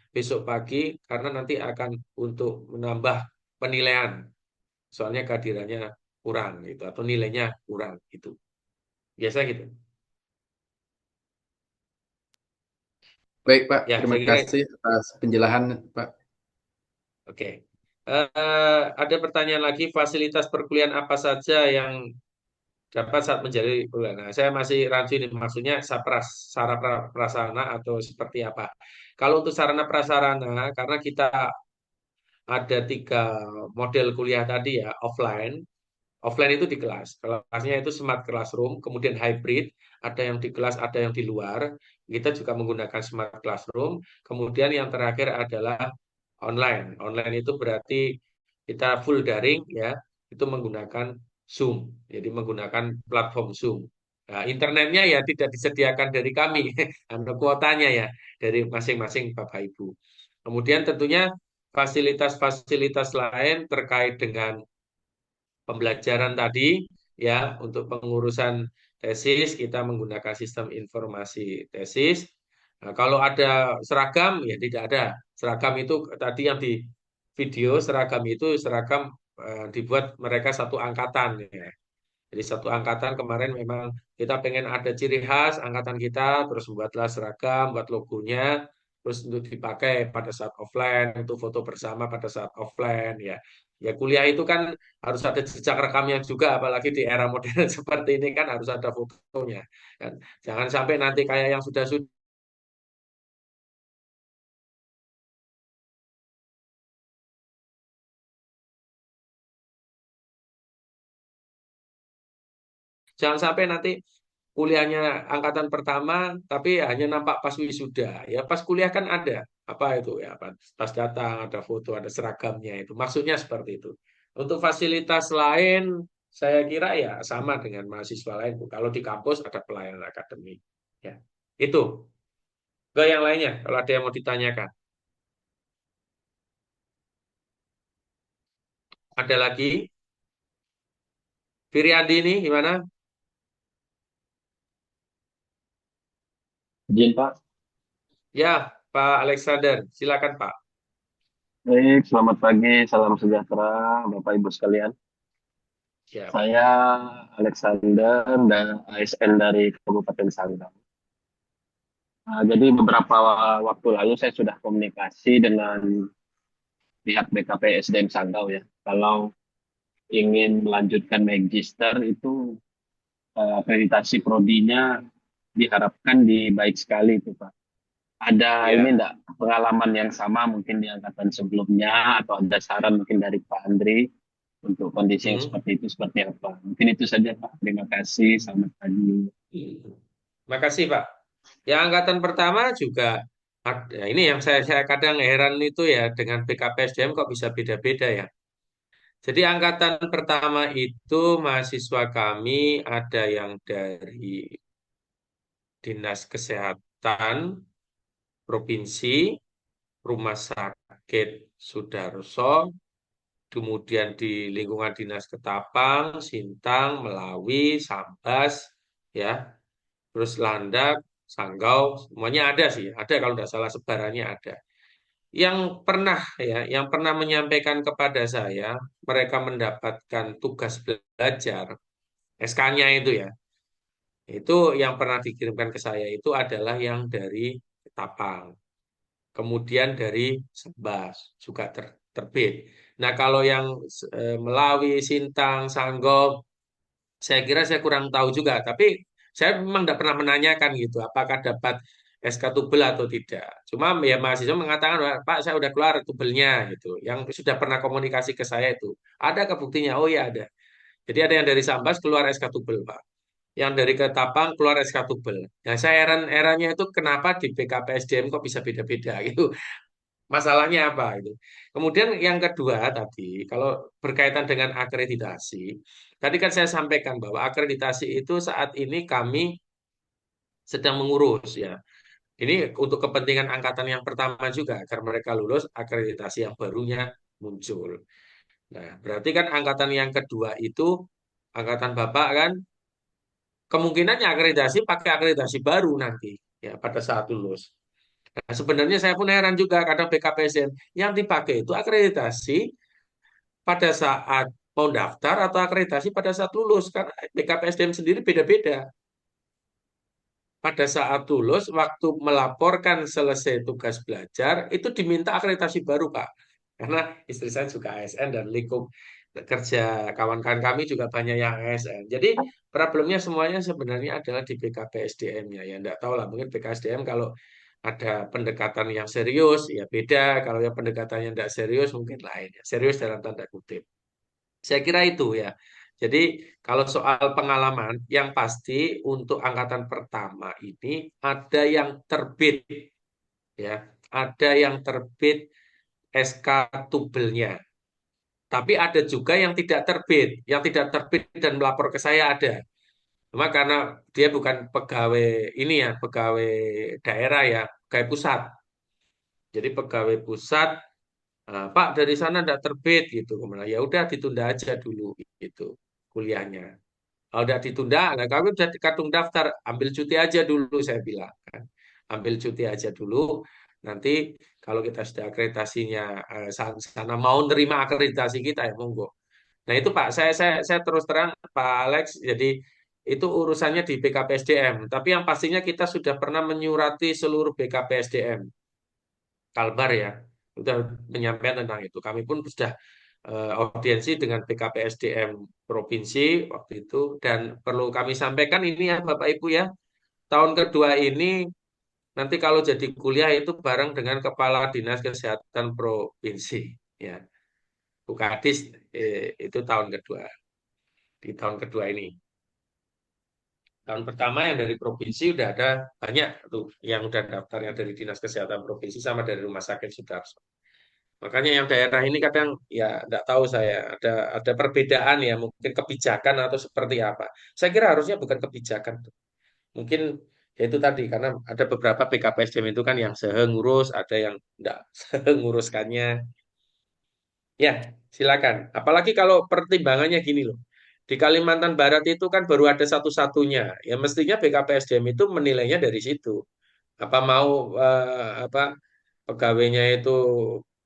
besok pagi karena nanti akan untuk menambah penilaian. Soalnya kehadirannya kurang gitu atau nilainya kurang gitu. Biasa gitu. Baik Pak, Ya, terima saya kira itu. kasih atas penjelasan Pak. Oke. Ada pertanyaan lagi, fasilitas perkuliahan apa saja yang dapat saat menjadi kuliah? Nah, saya masih rancu ini, maksudnya sarana prasarana atau seperti apa? Kalau untuk sarana prasarana, karena kita ada 3 model kuliah tadi ya, offline. Offline itu di kelas. Kelasnya itu smart classroom, kemudian hybrid, ada yang di kelas, ada yang di luar. Kita juga menggunakan smart classroom. Kemudian yang terakhir adalah online. Online itu berarti kita full daring ya, itu menggunakan Zoom. Jadi menggunakan platform Zoom. Nah, internetnya ya tidak disediakan dari kami, ada kuotanya ya dari masing-masing Bapak Ibu. Kemudian tentunya fasilitas-fasilitas lain terkait dengan pembelajaran tadi ya untuk pengurusan tesis kita menggunakan sistem informasi tesis. Nah, kalau ada seragam ya tidak ada. Seragam itu tadi yang di video seragam itu seragam dibuat mereka satu angkatan ya. Jadi satu angkatan kemarin memang kita pengen ada ciri khas angkatan kita, terus buatlah seragam, buat logonya, terus untuk dipakai pada saat offline, untuk foto bersama pada saat offline ya. Ya kuliah itu kan harus ada jejak rekamnya juga, apalagi di era modern seperti ini kan harus ada fotonya. Kan. Jangan sampai nanti kayak yang sudah jangan sampai nanti kuliahnya angkatan pertama tapi hanya nampak pas wisuda ya pas kuliah kan ada apa itu ya pas datang ada foto ada seragamnya itu maksudnya seperti itu untuk fasilitas lain saya kira ya sama dengan mahasiswa lain Bu. Kalau di kampus ada pelayanan akademik ya itu ke yang lainnya kalau ada yang mau ditanyakan ada lagi Firiadi ini gimana Izin Pak. ya Pak Alexander silakan Pak Baik, selamat pagi, salam sejahtera Bapak Ibu sekalian. ya Saya Alexander dan ASN dari Kabupaten Sanggau. Nah, jadi beberapa waktu lalu saya sudah komunikasi dengan pihak BKP SDM Sanggau ya. Kalau ingin melanjutkan magister itu akreditasi prodinya diharapkan di baik sekali itu Pak. Ada ini ya enggak pengalaman yang sama mungkin di angkatan sebelumnya atau ada saran mungkin dari Pak Andri untuk kondisi yang Hmm. seperti itu seperti apa? Mungkin itu saja Pak. Terima kasih. Selamat pagi. Makasih Pak. Ya angkatan pertama juga ada. Ini yang saya kadang heran itu ya dengan BKPSDM kok bisa beda-beda ya. Jadi angkatan pertama itu mahasiswa kami ada yang dari Dinas Kesehatan Provinsi, Rumah Sakit Sudarso, kemudian di lingkungan Dinas Ketapang, Sintang, Melawi, Sambas, ya, terus Landak, Sanggau, semuanya ada sih, ada kalau tidak salah sebarannya ada. Yang pernah ya, yang pernah menyampaikan kepada saya, mereka mendapatkan tugas belajar, SK-nya itu ya, itu yang pernah dikirimkan ke saya itu adalah yang dari Ketapang, kemudian dari Sambas juga terbit. Nah kalau yang Melawi, Sintang, Sanggau, saya kira saya kurang tahu juga, tapi saya memang tidak pernah menanyakan gitu, apakah dapat SK tubel atau tidak. Cuma ya mahasiswa mengatakan, "Wah, Pak, saya udah keluar tubelnya gitu. Yang sudah pernah komunikasi ke saya itu. Ada ke buktinya? Oh ya ada. Jadi ada yang dari Sambas keluar SK tubel, Pak. Yang dari Ketapang keluar SK tubel. Nah, saya heran eranya itu kenapa di BKPSDM kok bisa beda-beda gitu. masalahnya apa itu. Kemudian yang kedua tadi, kalau berkaitan dengan akreditasi, tadi kan saya sampaikan bahwa akreditasi itu saat ini kami sedang mengurus ya. Ini untuk kepentingan angkatan yang pertama juga, agar mereka lulus akreditasi yang barunya muncul. Nah, berarti kan angkatan yang kedua itu, angkatan Bapak kan, kemungkinannya akreditasi pakai akreditasi baru nanti, ya pada saat lulus. Nah, sebenarnya saya pun heran juga, kadang BKPSDM yang dipakai itu akreditasi pada saat mau daftar atau akreditasi pada saat lulus, karena BKPSDM sendiri beda-beda. Pada saat lulus, waktu melaporkan selesai tugas belajar, itu diminta akreditasi baru, Pak. Karena istri saya juga ASN dan lingkup kerja kawan-kawan kami juga banyak yang ASN. Jadi problemnya semuanya sebenarnya adalah di BKPSDM-nya. Ya, enggak tahu lah, mungkin BKSDM kalau ada pendekatan yang serius, ya beda. Kalau yang pendekatannya tidak serius, mungkin lain. Ya. Serius dalam tanda kutip. Saya kira itu ya. Jadi kalau soal pengalaman, yang pasti untuk angkatan pertama ini ada yang terbit ya, ada yang terbit SK tubelnya. Tapi ada juga yang tidak terbit, dan melapor ke saya ada. Cuma karena dia bukan pegawai ini ya, pegawai daerah ya, pegawai pusat. Jadi pegawai pusat, Pak dari sana tidak terbit gitu. Kemudian ya udah ditunda aja dulu gitu kuliahnya. Kalau udah ditunda, nah kami udah kadung daftar, ambil cuti aja dulu saya bilang kan. Ambil cuti aja dulu. Nanti kalau kita sudah akreditasinya sana mau nerima akreditasi kita ya monggo. Nah itu Pak, saya terus terang Pak Alex, jadi itu urusannya di BKPSDM. Tapi yang pastinya kita sudah pernah menyurati seluruh BKPSDM. Kalbar ya, sudah menyampaikan tentang itu. Kami pun sudah audiensi dengan BKPSDM provinsi waktu itu, dan perlu kami sampaikan ini ya Bapak Ibu ya, tahun kedua ini nanti kalau jadi kuliah itu bareng dengan Kepala Dinas Kesehatan Provinsi ya, Bu Kadis, itu tahun kedua, di tahun kedua ini. Tahun pertama yang dari provinsi udah ada banyak tuh yang udah daftarnya dari Dinas Kesehatan Provinsi sama dari Rumah Sakit Sudarso. Makanya yang daerah ini kadang ya tidak tahu saya ada perbedaan ya, mungkin kebijakan atau seperti apa. Saya kira harusnya bukan kebijakan, mungkin ya itu tadi karena ada beberapa PKPSDM itu kan yang ngurus, ada yang tidak nguruskannya. Ya, silakan. Apalagi kalau pertimbangannya gini loh. Di Kalimantan Barat itu kan baru ada satu-satunya. Ya mestinya BKPSDM itu menilainya dari situ. Apa mau apa pegawainya itu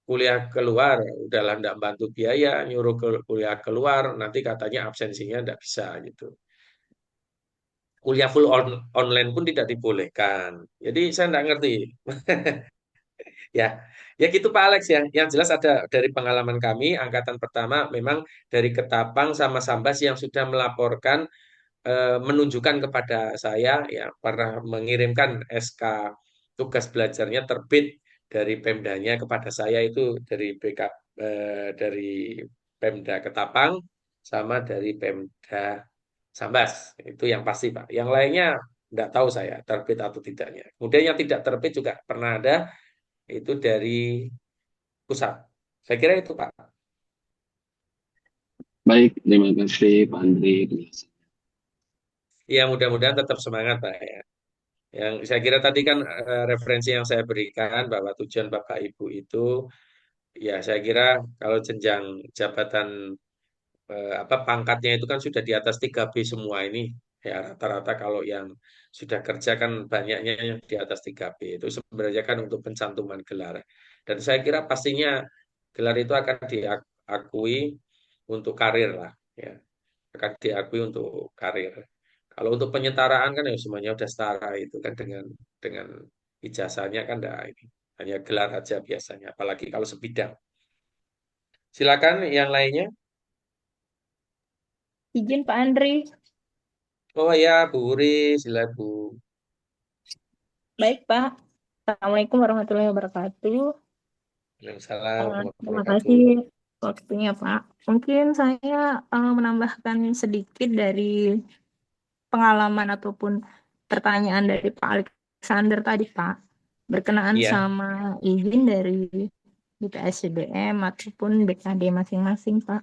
kuliah keluar, udahlah tidak bantu biaya, nyuruh kuliah keluar, nanti katanya absensinya tidak bisa gitu. Kuliah full online pun tidak dibolehkan. Jadi saya tidak ngerti. Ya, ya gitu Pak Alex ya. Yang jelas ada dari pengalaman kami, angkatan pertama memang dari Ketapang sama Sambas yang sudah melaporkan, menunjukkan kepada saya ya pernah mengirimkan SK tugas belajarnya terbit dari Pemdanya kepada saya itu dari dari Pemda Ketapang sama dari Pemda Sambas itu yang pasti Pak. Yang lainnya tidak tahu saya terbit atau tidaknya. Kemudian yang tidak terbit juga pernah ada itu dari pusat. Saya kira itu Pak. Baik, terima kasih Pak Andri. Ya mudah-mudahan tetap semangat Pak ya. Yang saya kira tadi kan referensi yang saya berikan bahwa tujuan Bapak Ibu itu ya saya kira kalau jenjang jabatan apa pangkatnya itu kan sudah di atas 3B semua ini. Ya rata-rata kalau yang sudah kerja kan banyaknya yang di atas 3B itu sebenarnya kan untuk pencantuman gelar. Dan saya kira pastinya gelar itu akan diakui untuk karir lah ya. Akan diakui untuk karir. Kalau untuk penyetaraan kan ya semuanya udah setara itu kan dengan ijazahnya kan dah ini hanya gelar aja biasanya, apalagi kalau sebidang. Silakan yang lainnya. Izin Pak Andri. Oh ya, Bu Wuri, silakan Bu. Baik Pak. Assalamualaikum warahmatullahi wabarakatuh. Waalaikumsalam warahmatullahi Terima wabarakatuh. kasih waktunya Pak. Mungkin saya menambahkan sedikit dari pengalaman ataupun pertanyaan dari Pak Alexander tadi Pak. berkenaan Iya, sama izin dari BPSDM ataupun BKD masing-masing, Pak.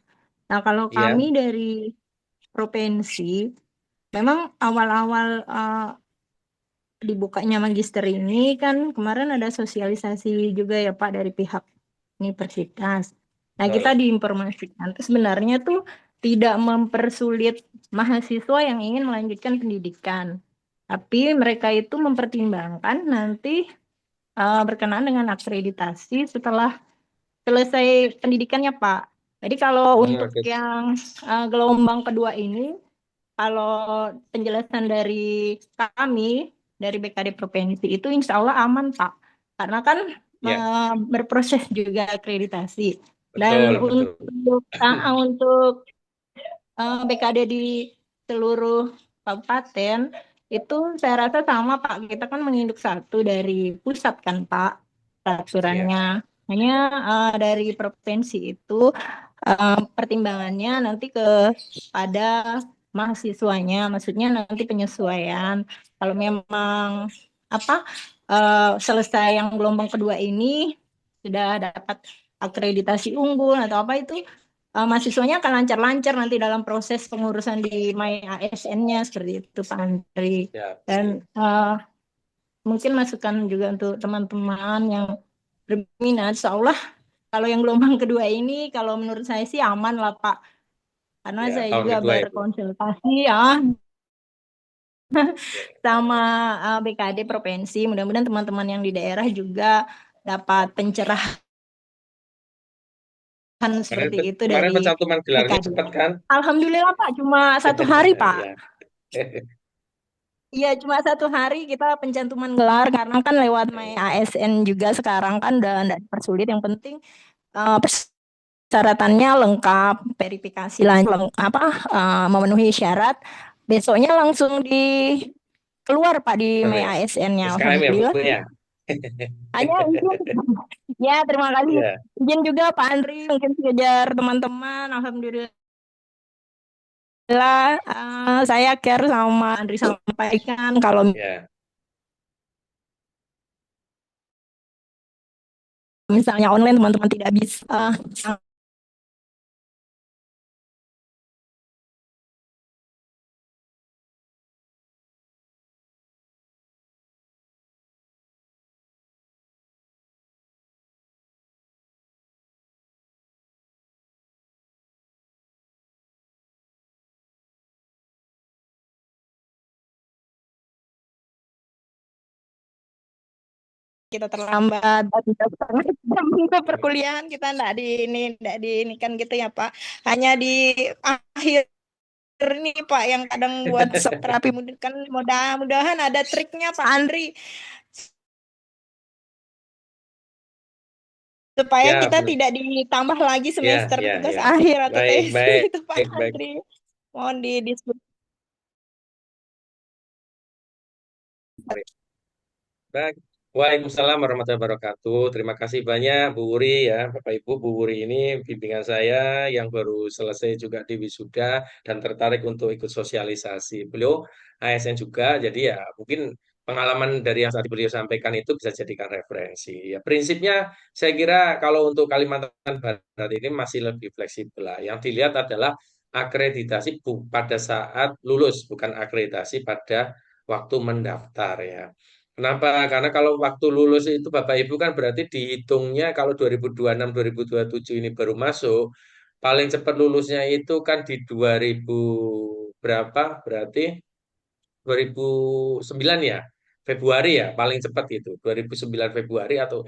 Nah, kalau iya, kami dari provinsi, memang awal-awal dibukanya magister ini kan kemarin ada sosialisasi juga ya Pak dari pihak universitas. Nah, kita betul. diinformasikan tuh sebenarnya tuh tidak mempersulit mahasiswa yang ingin melanjutkan pendidikan. Tapi mereka itu mempertimbangkan nanti berkenaan dengan akreditasi setelah selesai pendidikannya, Pak. Jadi kalau untuk Oke. yang gelombang kedua ini, kalau penjelasan dari kami, dari BKD Provinsi itu insya Allah aman, Pak. Karena kan Ya, berproses juga akreditasi. Dan betul, betul. untuk BKD di seluruh kabupaten, itu saya rasa sama, Pak. Kita kan menginduk satu dari pusat kan, Pak, Ya, peraturannya. Hanya dari provinsi itu pertimbangannya nanti pada mahasiswanya, maksudnya nanti penyesuaian. Kalau memang apa selesai yang gelombang kedua ini sudah dapat akreditasi unggul atau apa itu mahasiswanya akan lancar-lancar nanti dalam proses pengurusan di My ASN-nya seperti itu Pak Andri. ya, Dan sip. mungkin masukan juga untuk teman-teman yang berminat, insya Allah kalau yang gelombang kedua ini, kalau menurut saya sih aman lah Pak. Karena Ya, saya tahun juga kedua itu. berkonsultasi ya Ya. sama BKD Provinsi. Mudah-mudahan teman-teman yang di daerah juga dapat pencerahan Kemarin, seperti itu kemarin dari pencantuman gelarnya BKD. cepat kan? Alhamdulillah Pak, cuma 1 hari Pak. Ya. Iya, cuma 1 hari kita pencantuman gelar karena kan lewat My ASN juga sekarang kan udah nggak dipersulit. Yang penting persyaratannya lengkap, verifikasi apa memenuhi syarat. Besoknya langsung keluar Pak di My Ya. ASN-nya. SKM ya, Bu Alhamdulillah. ya. Hanya izin. Ya, terima kasih. Ya. Izin juga Pak Andri, mungkin sekejar teman-teman. Alhamdulillah saya care sama Andri sampaikan kalau Ya. misalnya online teman-teman tidak bisa kita terlambat dan 3,5 jam ke perkuliahan kita enggak di ini kan gitu ya Pak. Hanya di akhir ini Pak yang kadang buat shock terapi kan mudah-mudahan ada triknya Pak Andri supaya Ya, kita tidak ditambah lagi ya, semester ya, tugas ya. akhir atau Baik, tesis baik, itu Pak baik, baik. Andri. Mohon didiskusi. Baik. Waalaikumsalam warahmatullahi wabarakatuh. Terima kasih banyak Bu Wuri ya, Bapak Ibu. Bu Wuri ini bimbingan saya yang baru selesai juga di wisuda dan tertarik untuk ikut sosialisasi. Beliau ASN juga, jadi ya mungkin pengalaman dari yang tadi beliau sampaikan itu bisa jadikan referensi. Ya prinsipnya saya kira kalau untuk Kalimantan Barat ini masih lebih fleksibel lah. Yang dilihat adalah akreditasi pada saat lulus, bukan akreditasi pada waktu mendaftar ya. Kenapa? Karena kalau waktu lulus itu Bapak Ibu kan berarti dihitungnya kalau 2026 2027 ini baru masuk, paling cepat lulusnya itu kan di 2000 berapa? Berarti 2009 ya. Februari ya, paling cepat itu. 2009 Februari atau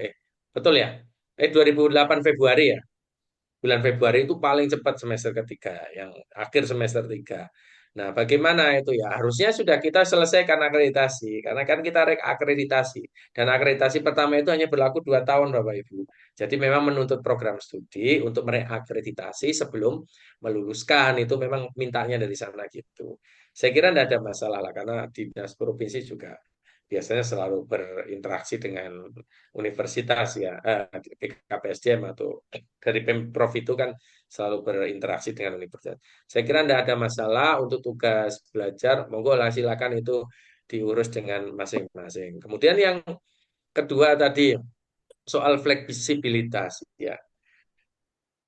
betul ya? 2008 Februari ya. Bulan Februari itu paling cepat semester ketiga, yang akhir semester tiga. Nah, bagaimana itu ya? Harusnya sudah kita selesaikan akreditasi, karena kan kita rek akreditasi. Dan akreditasi pertama itu hanya berlaku 2 tahun, Bapak Ibu. Jadi memang menuntut program studi untuk mereakreditasi sebelum meluluskan. Itu memang mintanya dari sana gitu. Saya kira tidak ada masalah lah, karena dinas provinsi juga biasanya selalu berinteraksi dengan universitas ya, BKPSDM atau dari Pemprov itu kan selalu berinteraksi dengan universitas. Saya kira tidak ada masalah untuk tugas belajar, monggo lah silakan itu diurus dengan masing-masing. Kemudian yang kedua tadi soal fleksibilitas ya.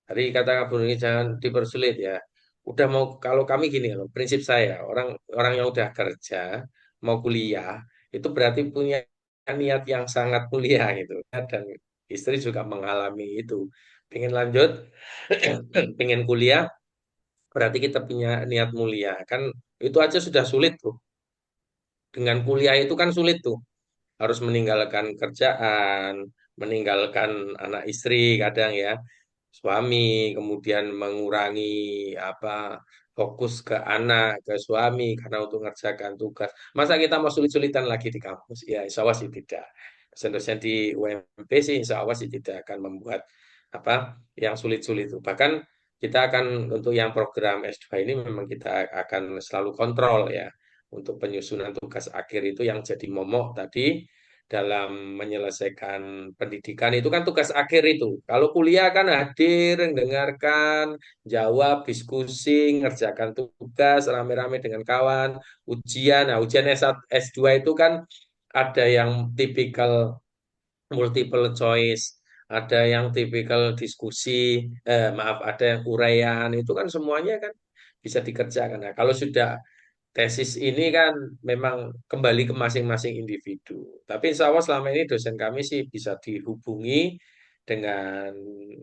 Tadi kata Kak Bun ini jangan dipersulit ya. Udah mau kalau kami gini loh, prinsip saya orang orang yang udah kerja mau kuliah itu berarti punya niat yang sangat mulia gitu. Dan istri juga mengalami itu. Pengen lanjut, pengen kuliah, berarti kita punya niat mulia. Kan itu aja sudah sulit tuh. Dengan kuliah itu kan sulit tuh. Harus meninggalkan kerjaan, meninggalkan anak istri kadang ya, suami, kemudian mengurangi apa fokus ke anak, ke suami karena untuk mengerjakan tugas. Masa kita mau sulit-sulitan lagi di kampus? Ya, insya Allah sih tidak. Dosen-dosen di UMP sih insya Allah sih tidak akan membuat apa yang sulit-sulit itu. Bahkan kita akan untuk yang program S2 ini memang kita akan selalu kontrol ya untuk penyusunan tugas akhir itu yang jadi momok tadi dalam menyelesaikan pendidikan itu kan tugas akhir itu. Kalau kuliah kan hadir, mendengarkan, jawab, diskusi, ngerjakan tugas rame-rame dengan kawan, ujian. Nah, ujian S1, S2 itu kan ada yang tipikal multiple choice, ada yang tipikal diskusi, maaf, ada yang uraian, itu kan semuanya kan bisa dikerjakan. Nah, kalau sudah tesis ini kan memang kembali ke masing-masing individu. Tapi insya Allah selama ini dosen kami sih bisa dihubungi dengan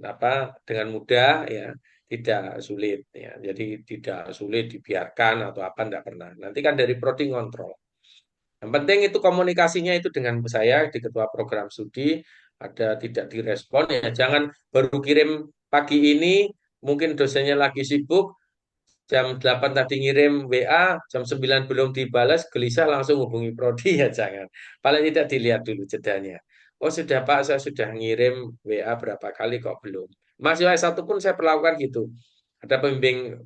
apa dengan mudah ya, tidak sulit ya. Jadi tidak sulit dibiarkan atau apa enggak pernah. Nanti kan dari prodi ngontrol. Yang penting itu komunikasinya itu dengan saya di ketua program studi ada tidak direspon ya jangan baru kirim pagi ini mungkin dosennya lagi sibuk jam 8 tadi ngirim WA, jam 9 belum dibalas, gelisah langsung hubungi prodi ya jangan. Paling tidak dilihat dulu jedanya. Oh sudah Pak, saya sudah ngirim WA berapa kali kok belum. Mahasiswa S1 pun saya perlakukan gitu. Ada pembimbing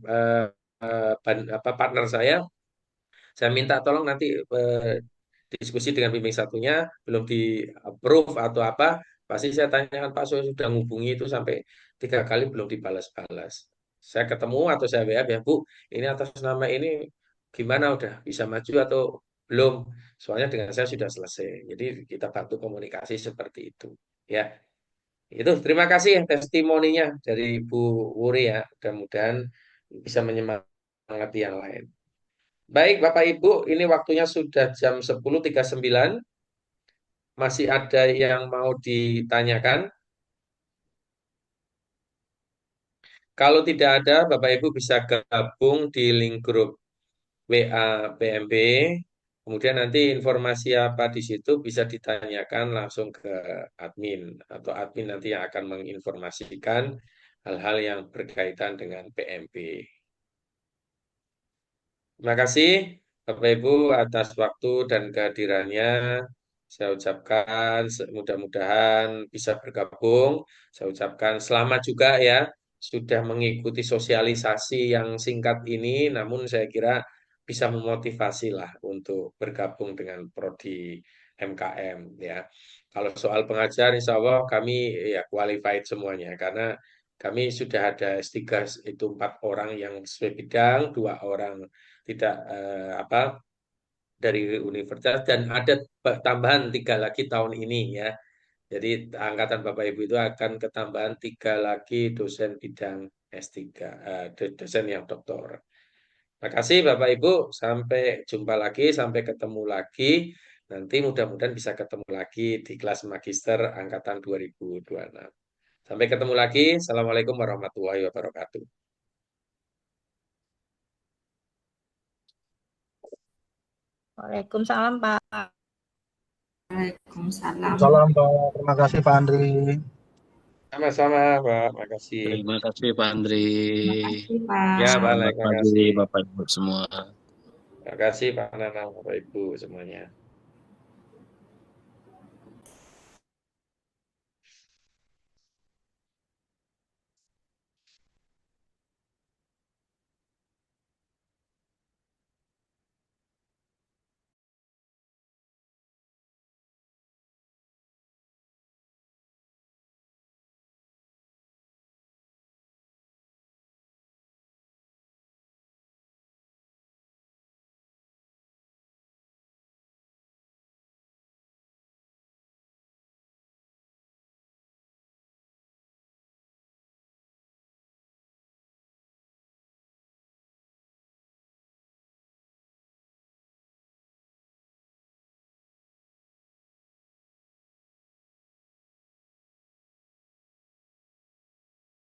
partner saya minta tolong nanti diskusi dengan pembimbing satunya belum di approve atau apa, pasti saya tanyakan Pak, saya sudah menghubungi itu sampai 3 kali belum dibalas-balas. Saya ketemu atau saya WA ya Bu, ini atas nama ini gimana udah bisa maju atau belum? Soalnya dengan saya sudah selesai. Jadi kita bantu komunikasi seperti itu. Ya, itu terima kasih ya testimoninya dari Bu Wuri ya. Mudah-mudahan bisa menyemangati yang lain. Baik, Bapak Ibu, ini waktunya sudah jam 10.39. Masih ada yang mau ditanyakan? Kalau tidak ada, Bapak Ibu bisa gabung di link grup WA PMB. Kemudian nanti informasi apa di situ bisa ditanyakan langsung ke admin atau admin nanti yang akan menginformasikan hal-hal yang berkaitan dengan PMB. Terima kasih Bapak Ibu atas waktu dan kehadirannya. Saya ucapkan mudah-mudahan bisa bergabung. Saya ucapkan selamat juga ya sudah mengikuti sosialisasi yang singkat ini. Namun saya kira bisa memotivasi lah untuk bergabung dengan prodi MKM ya. Kalau soal pengajar, insya Allah kami ya qualified semuanya karena kami sudah ada S3 itu 4 orang yang sesuai bidang, 2 orang tidak dari universitas dan ada tambahan 3 lagi tahun ini ya. Jadi angkatan Bapak Ibu itu akan ketambahan 3 lagi dosen bidang S3, dosen yang doktor. Terima kasih Bapak Ibu, sampai jumpa lagi, sampai ketemu lagi. Nanti mudah-mudahan bisa ketemu lagi di kelas magister angkatan 2026. Sampai ketemu lagi. Assalamualaikum warahmatullahi wabarakatuh. Waalaikumsalam Pak. Waalaikumsalam. Salam Pak, terima kasih Pak Andri. Sama-sama, Pak. Makasih. Terima kasih Pak Andri. Terima kasih, Pak. Ya, Pak Selamat Alex, pagi makasih. Bapak Ibu semua. Terima kasih Pak Nana, Bapak Ibu semuanya.